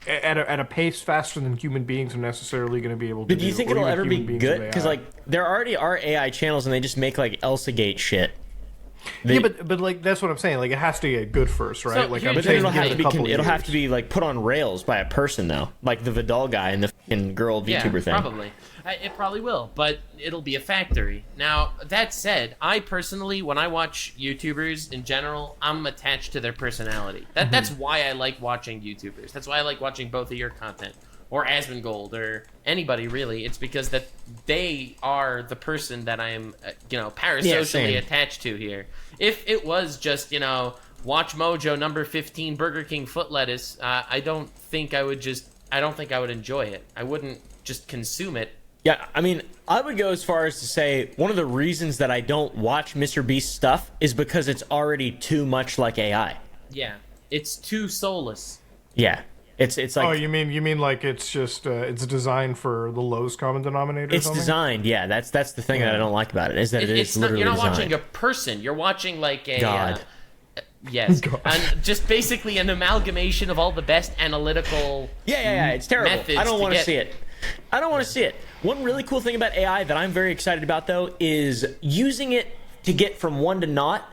At a pace faster than human beings are necessarily going to be able to do. But do you think it'll ever be good? Because like there already are AI channels and they just make like Elsagate shit. But like that's what I'm saying. Like it has to get good first, right? So like here's- I'm But then saying it'll have to give it a couple be it'll have years. to be like put on rails by a person though, like the Vidal guy and the fucking girl VTuber thing. Probably. It probably will, but it'll be a factory. Now, that said, I personally, when I watch YouTubers in general, I'm attached to their personality. That's why I like watching YouTubers. That's why I like watching both of your content, or Asmongold, or anybody really. It's because that they are the person that I am, parasocially same. attached to here. If it was just, Watch Mojo number 15 Burger King foot lettuce, I don't think I would enjoy it. I wouldn't just consume it. Yeah, I mean, I would go as far as to say one of the reasons that I don't watch Mr. Beast stuff is because it's already too much like AI. Yeah, it's too soulless. Yeah, it's like Oh, you mean like it's just it's designed for the lowest common denominator? Or it's something? designed. Yeah, that's the thing that I don't like about it is that It's it's not, literally you're not designed. watching a person. You're watching like a God. Yes, and just basically an amalgamation of all the best analytical. Yeah, it's terrible. methods I don't to want to get- see it. I don't want to see it. One really cool thing about AI that I'm very excited about, though, is using it to get from one to naught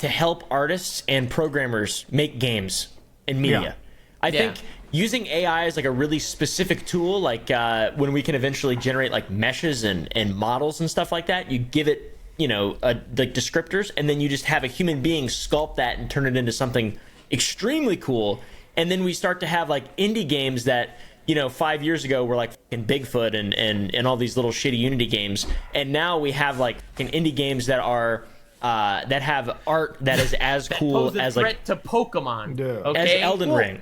to help artists and programmers make games and media. Yeah. I think using AI as like a really specific tool, like when we can eventually generate like meshes and models and stuff like that, you give it, like descriptors, and then you just have a human being sculpt that and turn it into something extremely cool and then we start to have like indie games that 5 years ago were like fucking Bigfoot and all these little shitty Unity games, and now we have like fucking indie games that are that have art that is as cool pose a as threat like to Pokemon. Yeah. Okay? as Elden Ring,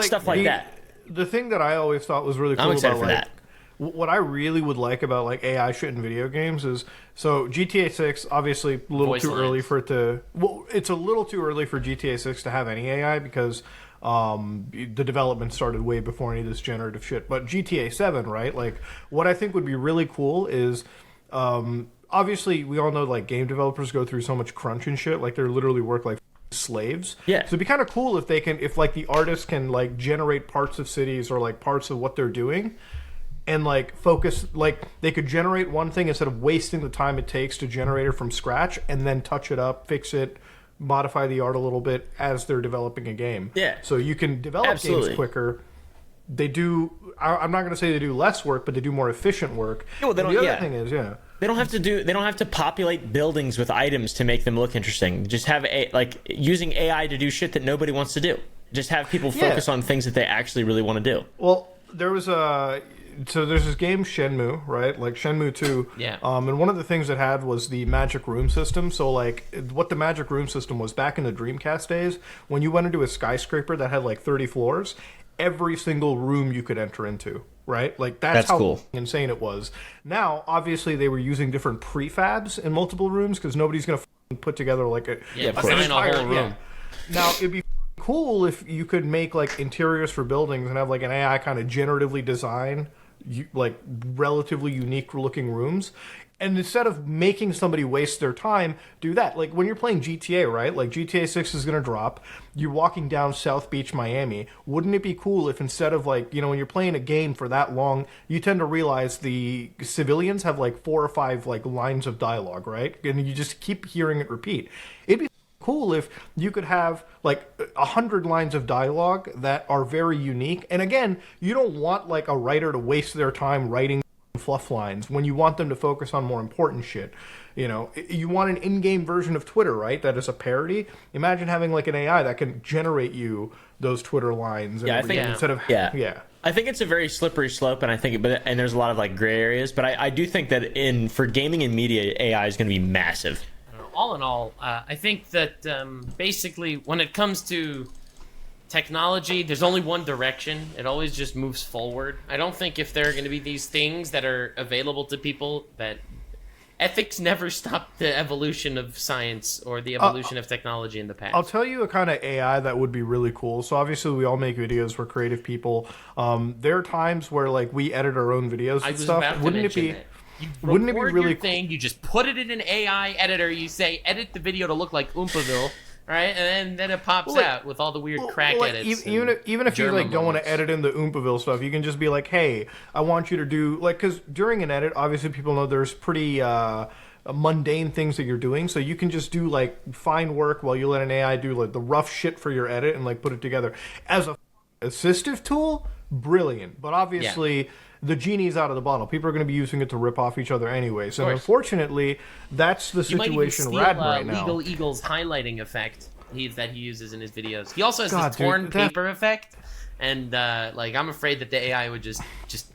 stuff like that. The thing that I always thought was really cool I'm excited about for like, that. what I really would like about like AI shit in video games is GTA 6 obviously a little Voice too lines. early for it to. Well, it's a little too early for GTA 6 to have any AI because the development started way before any of this generative shit. But GTA 7, right? Like what I think would be really cool is. Obviously, we all know like game developers go through so much crunch and shit. Like they literally work like slaves. Yeah. So it'd be kind of cool if like the artists can like generate parts of cities or like parts of what they're doing, and like focus like they could generate one thing instead of wasting the time it takes to generate it from scratch and then touch it up, fix it, modify the art a little bit as they're developing a game. Yeah. So you can develop Absolutely. games quicker. They do. I'm not going to say they do less work, but they do more efficient work. Yeah, well, they And don't- the yeah. other thing is, They don't have to populate buildings with items to make them look interesting. Just have using AI to do shit that nobody wants to do. Just have people focus on things that they actually really want to do. Well, there's this game Shenmue, right? Like Shenmue 2. Yeah. And one of the things it had was the magic room system. So like what the magic room system was back in the Dreamcast days, when you went into a skyscraper that had like 30 floors, every single room you could enter into, right? Like that's how cool. insane it was. Now, obviously they were using different prefabs in multiple rooms because nobody's going to put together like of an course. Design a whole entire- room. yeah. Now, it'd be cool if you could make like interiors for buildings and have like an AI kind of generatively design like relatively unique looking rooms. And instead of making somebody waste their time, do that. Like when you're playing GTA, right? Like GTA 6 is going to drop. You're walking down South Beach, Miami. Wouldn't it be cool if instead of like, when you're playing a game for that long, you tend to realize the civilians have like 4 or 5 like lines of dialogue, right? And you just keep hearing it repeat. It'd be cool if you could have like 100 lines of dialogue that are very unique. And again, you don't want like a writer to waste their time writing fluff lines when you want them to focus on more important shit. You want an in-game version of Twitter, right? That is a parody. Imagine having like an AI that can generate you those Twitter lines. And Yeah, I think- everything instead of Yeah. I think it's a very slippery slope, and and there's a lot of like gray areas. But I do think that for gaming and media, AI is going to be massive. All in all, I think that basically when it comes to technology, there's only one direction. It always just moves forward. I don't think if there are going to be these things that are available to people, that ethics never stopped the evolution of science or the evolution of technology in the past. I'll tell you a kind of AI that would be really cool. So obviously we all make videos. We're creative people. There are times where like we edit our own videos I and was stuff. about to Wouldn't it mention be? that. You Wouldn't it be record really your cool? thing, you just put it in an AI editor, you say, edit the video to look like Oompaville, right? And then it pops like- out with all the weird crack Well, like, edits. even if you German like don't want moments. to edit in the Oompaville stuff, you can just be like, hey, I want you to do like, because during an edit, obviously people know there's pretty mundane things that you're doing, so you can just do like fine work while you let an AI do like the rough shit for your edit and like put it together as a assistive tool. Brilliant, but obviously. The genie's out of the bottle. People are going to be using it to rip off each other anyways. And course. unfortunately, that's the You might even situation steal we're at right now. Legal Eagle's highlighting effect that he uses in his videos. He also has God, this torn dude, that- paper effect, and like I'm afraid that the AI would just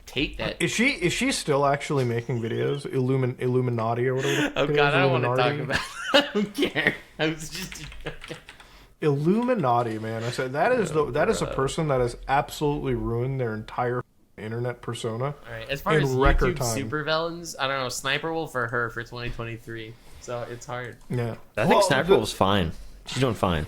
take that. Is she still actually making videos? Illuminati or whatever? Oh it is, god, I don't want to Illuminati? talk about. I don't care. I was just. Illuminati, man. I said that is a person that has absolutely ruined their entire internet persona. All right. As far in as record YouTube time. supervillains, I don't know. Sniper Wolf or her for 2023. So it's hard. Yeah, I think Sniper Wolf's fine. She's doing fine.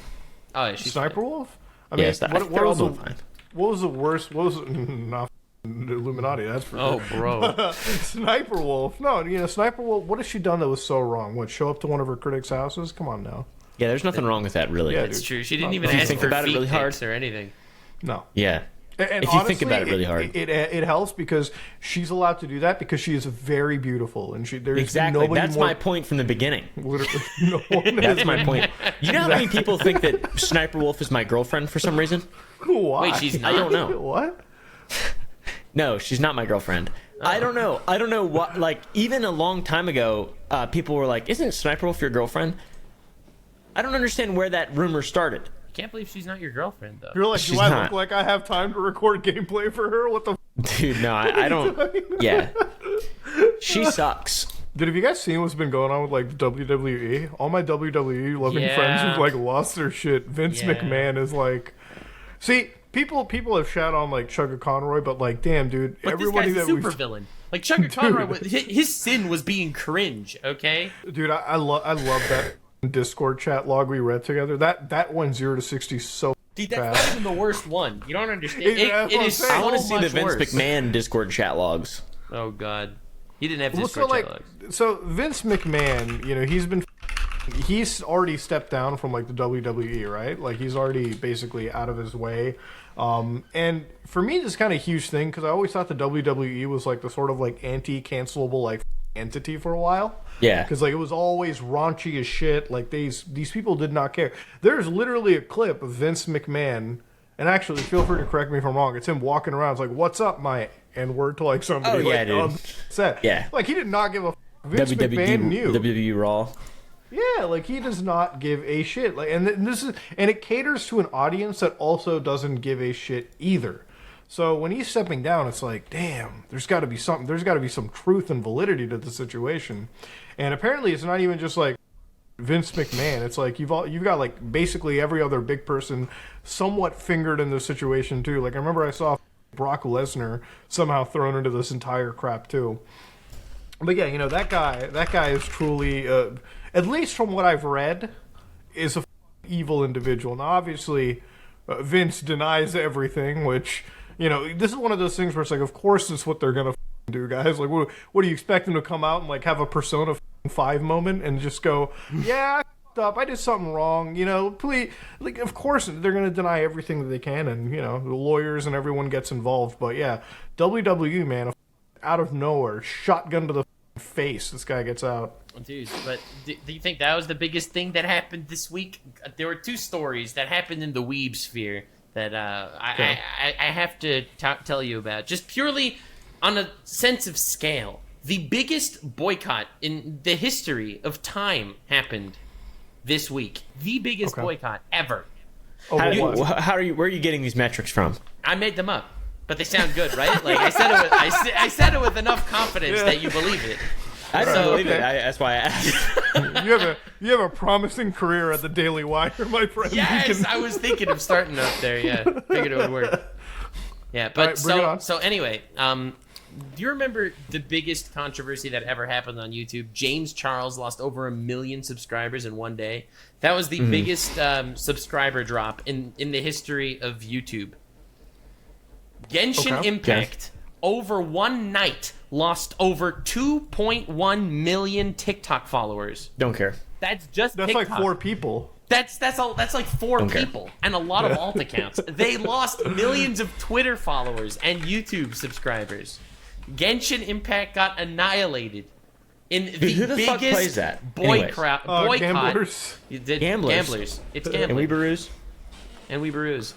Oh, yeah, she's Sniper Wolf. I Yeah, mean, I think they're all doing fine. what was the worst? What was not Illuminati? That's for Oh, sure. bro. Sniper Wolf. No, Sniper Wolf. What has she done that was so wrong? What, show up to one of her critics' houses? Come on now. Yeah, there's nothing wrong with that, really. Yeah, It's dude. true. She didn't even If you ask think for about it feet really hard. pics or anything. No. Yeah. And If you think about it really hard. it helps because she's allowed to do that because she is very beautiful and there's Exactly. nobody That's more, my point from the beginning. literally, no one That's is my point. You know how many people think that Sniper Wolf is my girlfriend for some reason? Why? Wait, she's not? I don't know. What? No, she's not my girlfriend. I don't know. I don't know what. Like, even a long time ago, people were like, "Isn't Sniper Wolf your girlfriend?" I don't understand where that rumor started. Can't believe she's not your girlfriend, though. You're like, do She's I not. look like I have time to record gameplay for her? What the? Dude, no, I don't. Yeah, she sucks. Dude, have you guys seen what's been going on with like WWE? All my WWE loving friends Yeah. have like lost their shit. Vince Yeah. McMahon is like, see, people have shat on like Chugga Conroy, but like, damn, dude, But everybody this guy's a that super we've, villain. Like Chugga Conroy, his sin was being cringe. Okay. dude, I love that Discord chat log we read together. That went 0 to 60 so Dude, that's fast. not even the worst one. You don't understand. That's It what I'm is saying. I so want to see the much Vince worse. McMahon Discord chat logs. Oh God, he didn't have Well, Discord so like, chat logs. so Vince McMahon, you know, he's already stepped down from like the WWE, right? Like he's already basically out of his way. And for me, this is kind of a huge thing because I always thought the WWE was like the sort of like anti-cancelable like entity for a while. Yeah. Because like it was always raunchy as shit. Like these people did not care. There's literally a clip of Vince McMahon, and actually, feel free to correct me if I'm wrong. It's him walking around. It's like, "What's up, my N-word?" to like somebody. Oh, yeah, like, dude. on set. Yeah. Like he did not give a Vince McMahon knew. WWE Raw. Yeah, like he does not give a shit. Like, and it caters to an audience that also doesn't give a shit either. So when he's stepping down, it's like, damn, there's got to be something. There's got to be some truth and validity to the situation. And apparently, it's not even just like Vince McMahon. It's like you've got like basically every other big person somewhat fingered in this situation too. Like I remember I saw Brock Lesnar somehow thrown into this entire crap too. But yeah, you know, that guy is truly, at least from what I've read, is a evil individual. Now, obviously, Vince denies everything, which, you know, this is one of those things where it's like, of course it's what they're going to do, guys. Like, what do you expect them to come out and, like, have a Persona 5 moment and just go, yeah, I f***ed up, I did something wrong, you know, please. Like, of course, they're going to deny everything that they can, and, you know, the lawyers and everyone gets involved. But, yeah, WWE, man, out of nowhere, shotgun to the face, this guy gets out. Dude, but do you think that was the biggest thing that happened this week? There were two stories that happened in the weeb sphere that I have to tell you about, just purely on a sense of scale. The biggest boycott in the history of time happened this week. The biggest boycott ever. Oh, Where are you getting these metrics from? I made them up, but they sound good, right? Like I said it with enough confidence that you believe it. I don't So- believe it. That's why I asked. you have a promising career at the Daily Wire, my friend. Yes, I was thinking of starting up there. Yeah, figured it would work. Yeah, but All right, bring it on. so anyway, do you remember the biggest controversy that ever happened on YouTube? James Charles lost over 1 million subscribers in one day. That was the biggest subscriber drop in the history of YouTube. Genshin Okay. Impact over one night lost over 2.1 million TikTok followers. Don't care. That's just That's TikTok. like 4 people. That's like 4 Don't care. people and a lot of alt accounts. They lost millions of Twitter followers and YouTube subscribers. Genshin Impact got annihilated in the who the fuck biggest plays that? Anyways. boycott. Gamblers. Gamblers. It's And gambling. Weebaroos? And Weebaroos.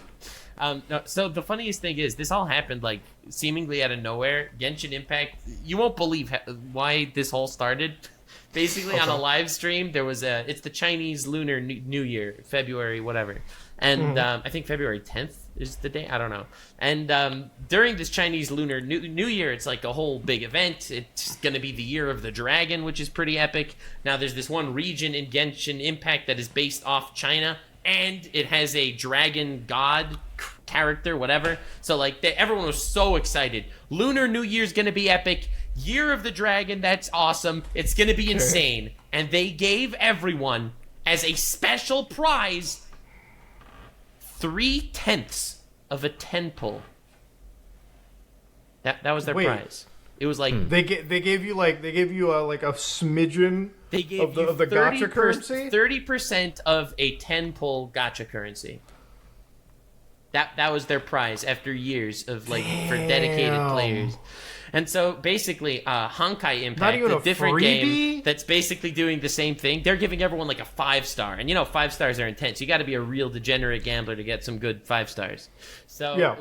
No, so the funniest thing is, this all happened like seemingly out of nowhere. Genshin Impact. You won't believe why this whole started. Basically, on a live stream, there was it's the Chinese Lunar New Year, February, whatever. And I think February 10th is the day. I don't know. And during this Chinese Lunar New Year, it's like a whole big event. It's going to be the Year of the Dragon, which is pretty epic. Now, there's this one region in Genshin Impact that is based off China, and it has a dragon god character, whatever. So, like, everyone was so excited. Lunar New Year's going to be epic. Year of the Dragon, that's awesome. It's going to be insane. And they gave everyone, as a special prize, 3/10 of a 10 pull. That was their Wait. prize. It was like They gave you like a smidgen they gave of the you gacha currency. 30% of a 10 pull gacha currency. That was their prize after years of like for dedicated Damn. players. And so basically, Honkai Impact, Not even a a different game freebie? that's basically doing the same thing. They're giving everyone like a 5-star, and you know 5 stars are intense. You got to be a real degenerate gambler to get some good 5 stars. So Yeah.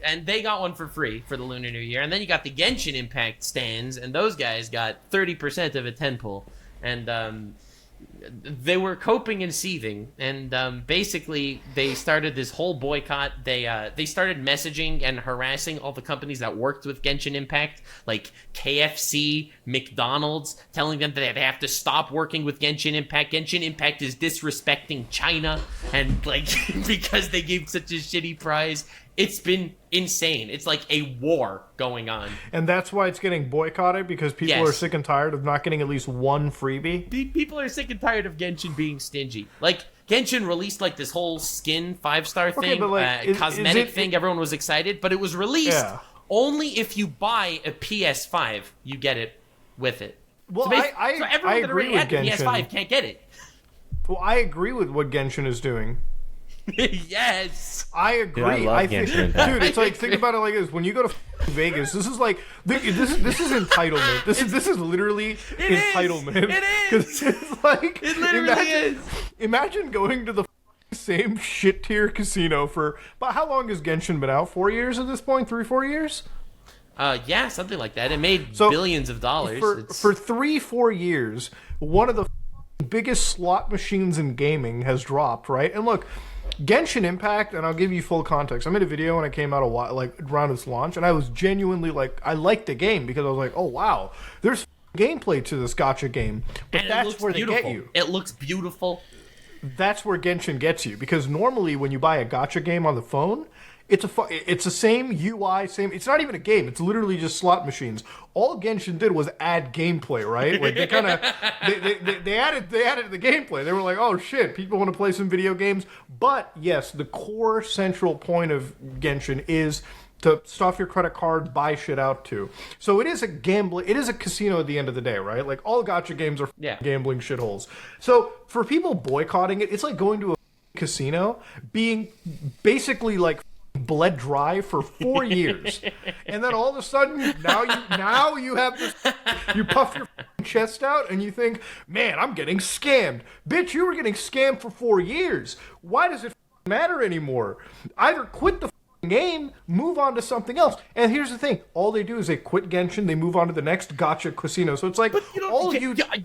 and they got one for free for the Lunar New Year, and then you got the Genshin Impact stands, and those guys got 30% of a 10 pull. And they were coping and seething, and basically they started this whole boycott. They started messaging and harassing all the companies that worked with Genshin Impact, like KFC, McDonald's, telling them that they have to stop working with Genshin Impact. Genshin Impact is disrespecting China, and like because they gave such a shitty prize. It's been insane. It's like a war going on. And that's why it's getting boycotted, because people Yes. are sick and tired of not getting at least one freebie. People are sick and tired of Genshin being stingy. Like, Genshin released like this whole skin 5-star thing, but, like, is cosmetic it- thing. Everyone was excited, but it was released only if you buy a PS5. You get it with it. Well, so I everyone that agree already with had the Genshin. PS5 can't get it. Well, I agree with what Genshin is doing. Yes. I agree. Dude, I love think, Genshin Impact. dude, it's like, think about it like this: when you go to Vegas, this is like this is entitlement. This is literally entitlement. It is. Because it's like It literally is. Imagine going to the same shit tier casino for. But how long has Genshin been out? 4 years at this point? 3-4 years? Yeah, something like that. It made So, billions of dollars. For 3-4 years, one of the biggest slot machines in gaming has dropped, right? And look, Genshin Impact, and I'll give you full context. I made a video when I came out around its launch, and I was genuinely like, I liked the game because I was like, oh wow, there's gameplay to this gacha game. But and that's where beautiful. they get you. It looks beautiful. That's where Genshin gets you, because normally when you buy a gacha game on the phone, it's the same UI, it's not even a game. It's literally just slot machines. All Genshin did was add gameplay, right? Like they kind of they added the gameplay. They were like, oh shit, people want to play some video games. But yes, the core central point of Genshin is to stuff your credit card, buy shit out to. So it is a casino at the end of the day, right? Like all gacha games are gambling shitholes. So for people boycotting it, it's like going to a casino, being basically like bled dry for 4 years, and then all of a sudden now you have this, you puff your chest out and you think, man, I'm getting scammed. Bitch, you were getting scammed for 4 years. Why does it matter anymore? Either quit the game, move on to something else. And here's the thing: all they do is they quit Genshin, they move on to the next gacha casino. So it's like, But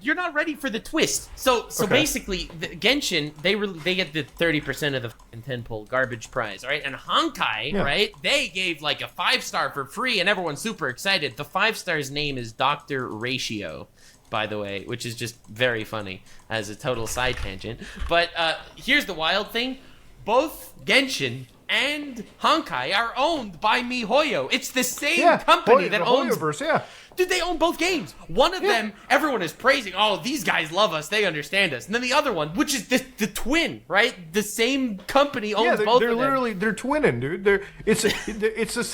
you're not ready for the twist. So Okay. basically, Genshin they get the 30% of the tentpole garbage prize, right? And Honkai, right? They gave like a 5-star for free, and everyone's super excited. The 5-star's name is Dr. Ratio, by the way, which is just very funny as a total side tangent. But here's the wild thing: both Genshin and Honkai are owned by MiHoYo. It's the same company that owns... Hoyoverse, Dude, they own both games. One of them, everyone is praising, oh, these guys love us, they understand us. And then the other one, which is the twin, right? The same company owns both they're of them. literally, they're twinning, dude. It's the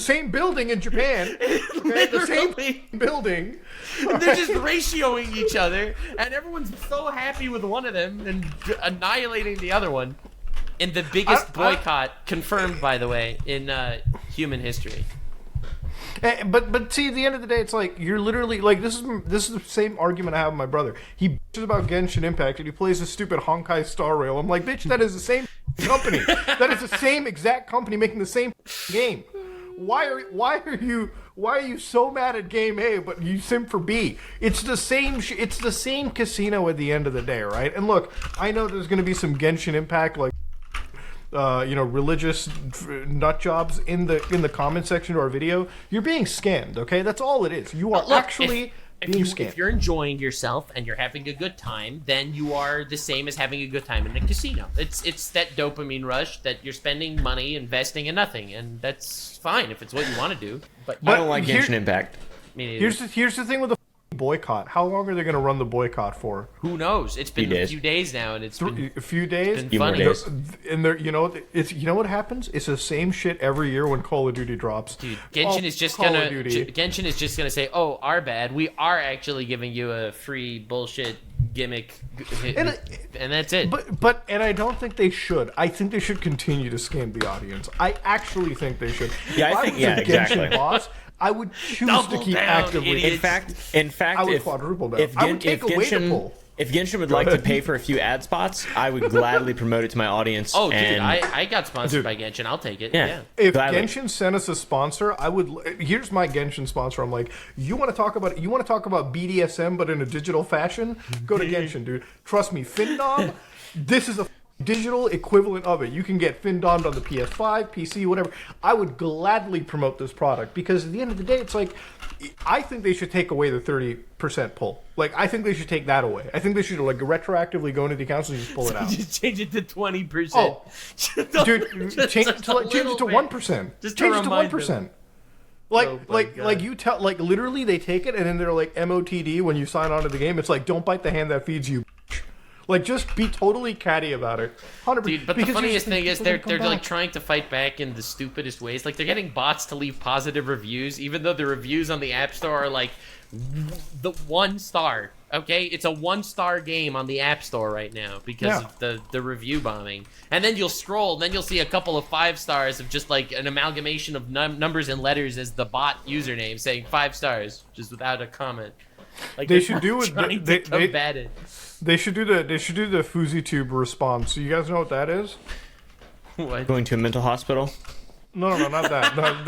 same building in Japan. Okay? The same building. They're just ratioing each other, and everyone's so happy with one of them and annihilating the other one. In the biggest boycott, confirmed, by the way, in human history. But see, at the end of the day, it's like you're literally like this is the same argument I have with my brother. He bitches about Genshin Impact and he plays this stupid Honkai Star Rail. I'm like, bitch, that is the same company. That is the same exact company making the same game. Why are you so mad at game A but you simp for B? It's the same it's the same casino at the end of the day, right? And look, I know there's going to be some Genshin Impact like religious nut jobs in the comment section of our video. You're being scammed, okay? That's all it is. You are actually being scammed. If you're enjoying yourself and you're having a good time, then you are the same as having a good time in a casino. It's that dopamine rush that you're spending money investing in nothing, and that's fine if it's what you want to do. But I don't like Genshin Impact. Here's Here's the thing with the boycott. How long are they going to run the boycott for? who knows? It's been a few days now, and it's been A few days. been funny. days. And you know what happens? It's the same shit every year when Call of Duty drops. Dude, Genshin is just Call of gonna Duty. Genshin is just gonna say, "Oh, our bad. We are actually giving you a free bullshit gimmick," and that's it. But I don't think they should. I think they should continue to scam the audience. I actually think they should. Yeah, If I think- was yeah, a exactly. Genshin boss, I would choose Double to keep down, actively. idiot. In fact, I would if quadruple down. if, I would Gen- take if away the Genshin pull. If Genshin would like to pay for a few ad spots, I would gladly promote it to my audience. Oh, dude, and I got sponsored by Genshin. I'll take it. Yeah. If gladly. Genshin sent us a sponsor, I would. Here's my Genshin sponsor. I'm like, you want to talk about BDSM, but in a digital fashion? Go to Genshin, dude. Trust me, Findom. This is a digital equivalent of it. You can get Findomed on the PS5, PC, whatever. I would gladly promote this product because at the end of the day, it's like, I think they should take away the 30% pull. Like, I think they should take that away. I think they should like retroactively go into the accounts and just pull it out. Just change it to 20%. Oh, dude, change it to 1%. Just change it to remind 1%. Oh my God. Like you tell, like literally they take it and then they're like MOTD when you sign on to the game. It's like, don't bite the hand that feeds you. Like, just be totally catty about it. 100%. Dude, but the funniest thing is they're like trying to fight back in the stupidest ways. Like, they're getting bots to leave positive reviews, even though the reviews on the App Store are like the 1 star. Okay, it's a 1-star game on the App Store right now because of the review bombing. And then you'll scroll, and then you'll see a couple of 5 stars of just like an amalgamation of numbers and letters as the bot username saying 5 stars, just without a comment. Like, They should do it. it. They should do the FuzzyTube response. So you guys know what that is? What? Going to a mental hospital. No, not that. No,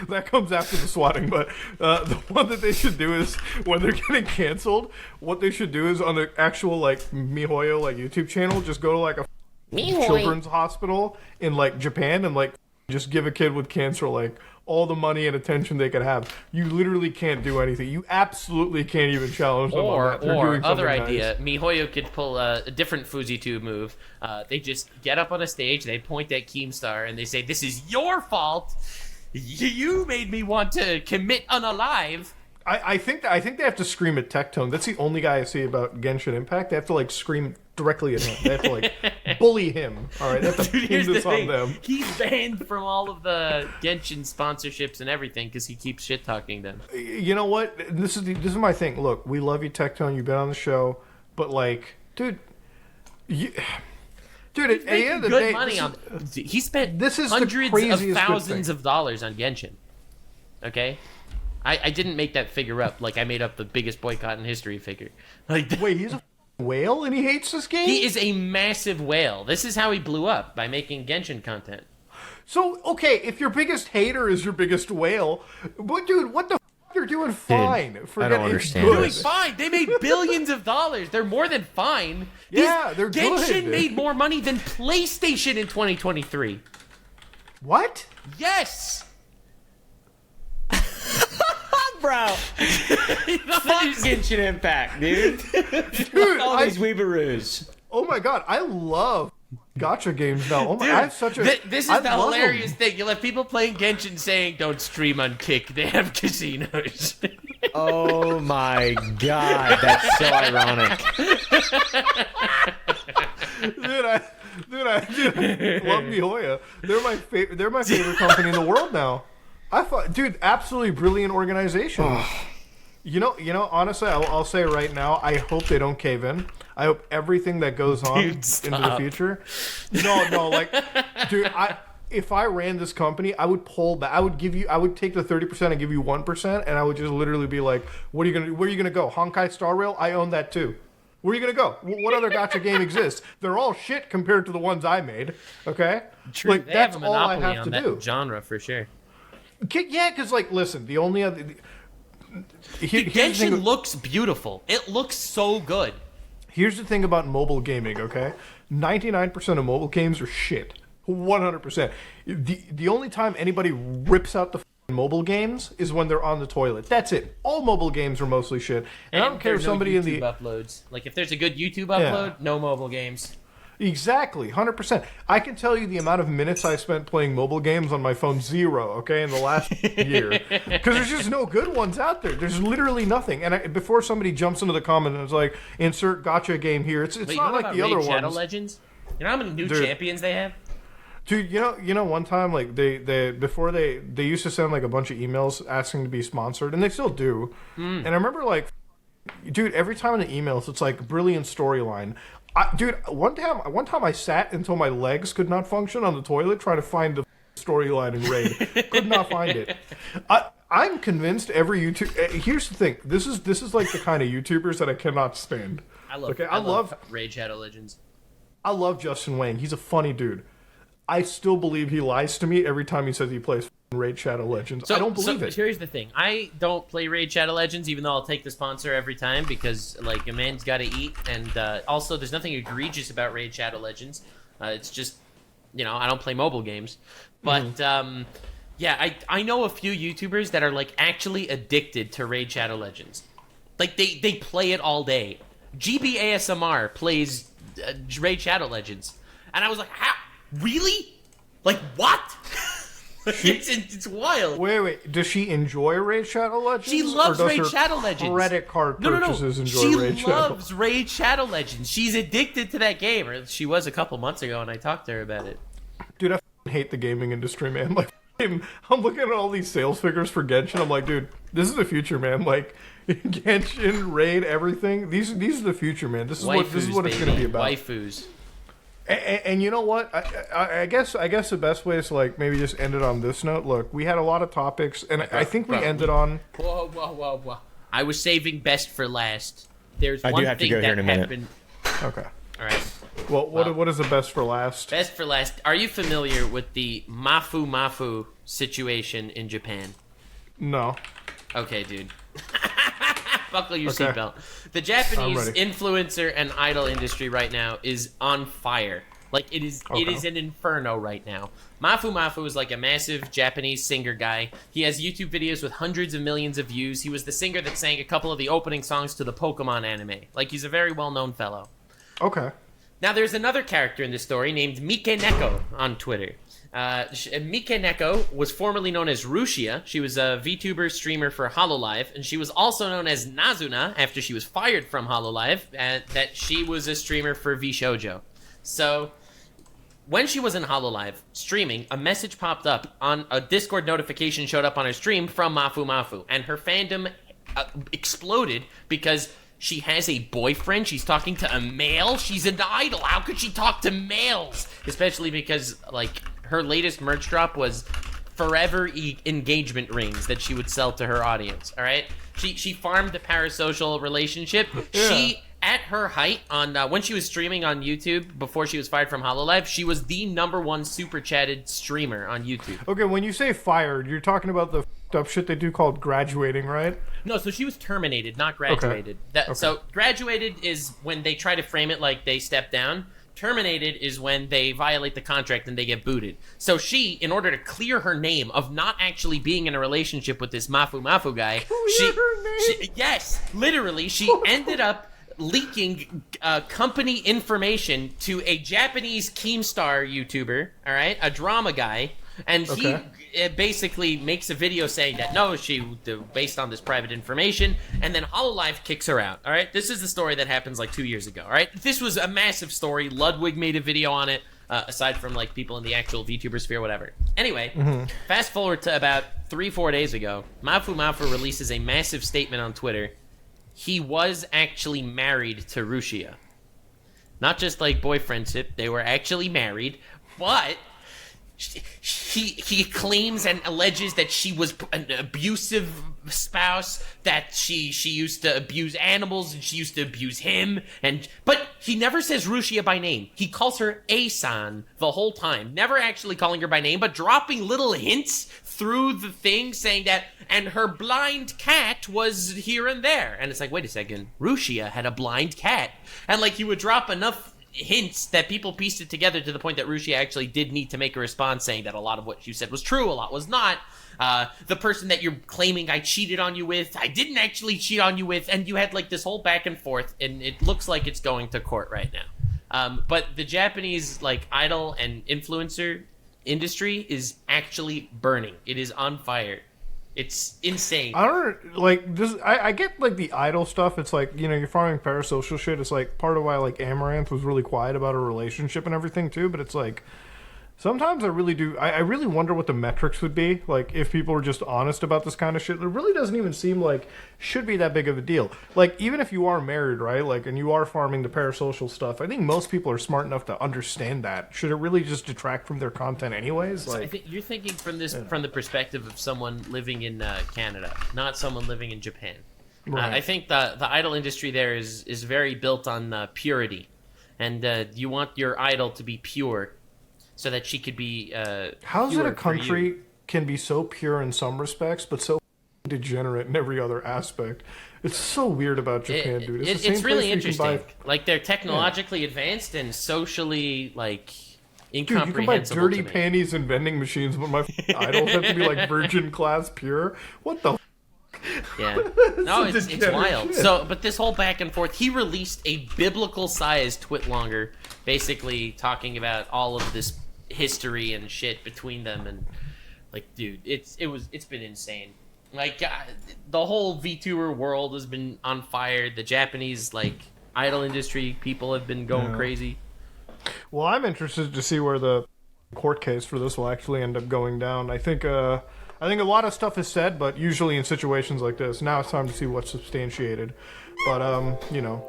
that comes after the swatting. But the one that they should do is when they're getting canceled. What they should do is on the actual like MiHoYo like YouTube channel, just go to like a children's hospital in like Japan and like just give a kid with cancer like all the money and attention they could have. You literally can't do anything. You absolutely can't even challenge them on that. They're doing other something idea, nice. MiHoYo could pull a different FuzzyTube move. They just get up on a stage, they point at Keemstar, and they say, "This is your fault. You made me want to commit unalive." I think they have to scream at Tectone. That's the only guy I see about Genshin Impact. They have to like scream directly at him. They have to like bully him. All right, they have to Dude, pin here's the this on thing. them. He's banned from all of the Genshin sponsorships and everything because he keeps shit talking them. You know what? This is my thing. Look, we love you, Tectone. You've been on the show, but like, dude, at the end of the Good day, money on. He spent this is the hundreds of craziest good thousands thing. of dollars on Genshin. Okay, I didn't make that figure up. Like, I made up the biggest boycott in history figure. Like, Wait, he's a whale and he hates this game? he is a massive whale. This is how he blew up, by making Genshin content. So, okay, if your biggest hater is your biggest whale, but dude, what the f***? You're doing fine. I don't understand Good. Doing fine. They made billions of dollars. They're more than fine. Yeah, they're Genshin good. made more money than PlayStation in 2023. What? Yes. Bro, fuck Genshin Impact, dude. Dude, All these weebaroos. oh my god, I love gacha games now. Oh my, Dude, I have such a. this is I the love hilarious them. thing. You'll have people playing Genshin saying, "Don't stream on Kick. They have casinos." Oh my god, that's so ironic. Dude, I love MiHoYo. They're my favorite company in the world now. Dude, absolutely brilliant organization. You know. Honestly, I'll say right now, I hope they don't cave in. I hope everything that goes on Dude, into stop. the future. No, like, dude, if I ran this company, I would pull back. I would take the 30% and give you 1%, and I would just literally be like, "What are you gonna? Where are you gonna go? Honkai Star Rail? I own that too. Where are you gonna go? What other gacha game exists? They're all shit compared to the ones I made. Okay, True, like they that's have a all I monopoly have on to that do. genre for sure. Yeah, because like, listen, the only other. Here's the thing- Genshin looks beautiful. It looks so good. Here's the thing about mobile gaming, okay? 99% of mobile games are shit. 100%. The only time anybody rips out the mobile games is when they're on the toilet. That's it. All mobile games are mostly shit. And I don't care if there's no somebody in the... YouTube uploads. Like, if there's a good YouTube upload, no mobile games. Exactly, 100%. I can tell you the amount of minutes I spent playing mobile games on my phone, 0, okay, in the last year. Because there's just no good ones out there. There's literally nothing. And before somebody jumps into the comment and is like, insert gotcha game here, it's Wait, you not know like about the other Raid Shadow ones. Legends? You know how many new Dude. champions they have? Dude, you know, one time like they used to send like a bunch of emails asking to be sponsored, and they still do. And I remember like, dude, every time in the emails it's like brilliant storyline. Dude, one time I sat until my legs could not function on the toilet trying to find the storyline in Raid. Could not find it. I'm convinced every YouTube. Here's the thing. This is like the kind of YouTubers that I cannot stand. I love. Okay, I love Raid Shadow Legends. I love Justin Wang. He's a funny dude. I still believe he lies to me every time he says he plays Raid Shadow Legends. I don't believe it. Here's the thing. I don't play Raid Shadow Legends, even though I'll take the sponsor every time because, like, a man's got to eat. And also, there's nothing egregious about Raid Shadow Legends. It's just, I don't play mobile games. But, yeah, I know a few YouTubers that are, like, actually addicted to Raid Shadow Legends. Like, they play it all day. GBASMR plays Raid Shadow Legends. And I was like, how? Really? Like, what? It's wild. Wait. Does she enjoy Raid Shadow Legends? She loves or does Raid her Shadow Legends. Credit card purchases enjoy she Raid Shadow? loves Raid Shadow Legends. She's addicted to that game. Or she was a couple months ago, and I talked to her about it. Dude, I hate the gaming industry, man. Like, I'm looking at all these sales figures for Genshin. I'm like, dude, this is the future, man. Like, Genshin, Raid, everything. These are the future, man. This is what it's gonna be about. Waifus. And you know what? I guess the best way is to, like, maybe just end it on this note. Look, we had a lot of topics, and I think we ended on. Whoa! I was saving best for last. There's one do have to thing go here that in a minute. happened. Okay. All right. Well, what is the best for last? Best for last. Are you familiar with the mafu situation in Japan? No. Okay, dude. Buckle your Okay. seatbelt. The I'm Japanese ready. influencer and idol industry right now is on fire. Like, it is an inferno right now. Mafu is like a massive Japanese singer guy. He has YouTube videos with hundreds of millions of views. He was the singer that sang a couple of the opening songs to the Pokemon anime. Like, he's a very well-known fellow. Okay. Now, there's another character in this story named Mike Neko on Twitter. Mike Neko was formerly known as Rushia. She was a VTuber streamer for HoloLive, and she was also known as Nazuna after she was fired from HoloLive, that she was a streamer for VShojo. So, when she was in HoloLive streaming, a message popped up on a Discord notification showed up on her stream from Mafu, and her fandom exploded because she has a boyfriend. She's talking to a male. She's an idol. How could she talk to males? Especially because, like, her latest merch drop was forever engagement rings that she would sell to her audience. All right, she farmed the parasocial relationship. Yeah. She, at her height, on when she was streaming on YouTube before she was fired from HoloLive, she was the #1 super chatted streamer on YouTube. Okay, when you say fired, you're talking about the f***ed up shit they do called graduating, right? No, so she was terminated, not graduated. So graduated is when they try to frame it like they step down. Terminated is when they violate the contract and they get booted. So she, in order to clear her name of not actually being in a relationship with this Mafu guy, yes, literally, she ended up leaking company information to a Japanese Keemstar YouTuber, all right, a drama guy, and he basically makes a video saying that no, she based on this private information, and then HoloLive kicks her out. All right, this is the story that happens like 2 years ago. All right, this was a massive story. Ludwig made a video on it. Aside from like people in the actual VTuber sphere, whatever. Anyway, fast forward to about 3-4 days ago, Mafu releases a massive statement on Twitter. He was actually married to Rushia. Not just like boyfriendship, they were actually married, but he claims and alleges that she was an abusive spouse, that she used to abuse animals and she used to abuse him, but he never says Rushia by name. He calls her A-san the whole time, never actually calling her by name, but dropping little hints through the thing saying that, and her blind cat was here and there. And it's like, wait a second, Rushia had a blind cat. And like, he would drop enough hints that people pieced it together to the point that Rushia actually did need to make a response saying that a lot of what you said was true, a lot was not. The person that you're claiming I cheated on you with, I didn't actually cheat on you with, and you had like this whole back and forth, and it looks like it's going to court right now. But the Japanese like idol and influencer industry is actually burning. It is on fire. It's insane. I don't like this. I get like the idol stuff. It's like, you know, you're farming parasocial shit. It's like part of why like Amaranth was really quiet about her relationship and everything too. But it's like, Sometimes I really do. I really wonder what the metrics would be. Like, if people are just honest about this kind of shit, it really doesn't even seem like should be that big of a deal. Like, even if you are married, right? Like, and you are farming the parasocial stuff, I think most people are smart enough to understand that. Should it really just detract from their content anyways? So I Like, think you're thinking from the perspective of someone living in Canada, not someone living in Japan. Right. I think the idol industry there is very built on purity, and you want your idol to be pure, so that she could be. how is it pure a for you. country can be so pure in some respects, but so degenerate in every other aspect? It's so weird about Japan, dude. It's, the same It's really place where you can interesting. Like they're technologically advanced and socially like Dude, you can buy incomprehensible. dirty to me. panties and vending machines, but my idols have to be like virgin class pure. What the? Yeah. No, it's degenerate wild. shit. So, but this whole back and forth, he released a biblical-sized twitlonger, basically talking about all of this history and shit between them, and like, dude, it's been insane. Like, the whole VTuber world has been on fire. The Japanese like idol industry people have been going crazy. Well, I'm interested to see where the court case for this will actually end up going down. I think a lot of stuff is said, but usually in situations like this, now it's time to see what's substantiated. But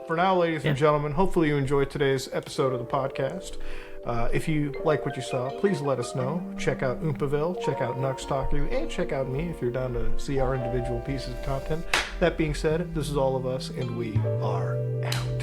for now, ladies and gentlemen, hopefully you enjoyed today's episode of the podcast. If you like what you saw, please let us know. Check out Oompaville, check out Nux Taku, and check out me if you're down to see our individual pieces of content. That being said, this is all of us, and we are out.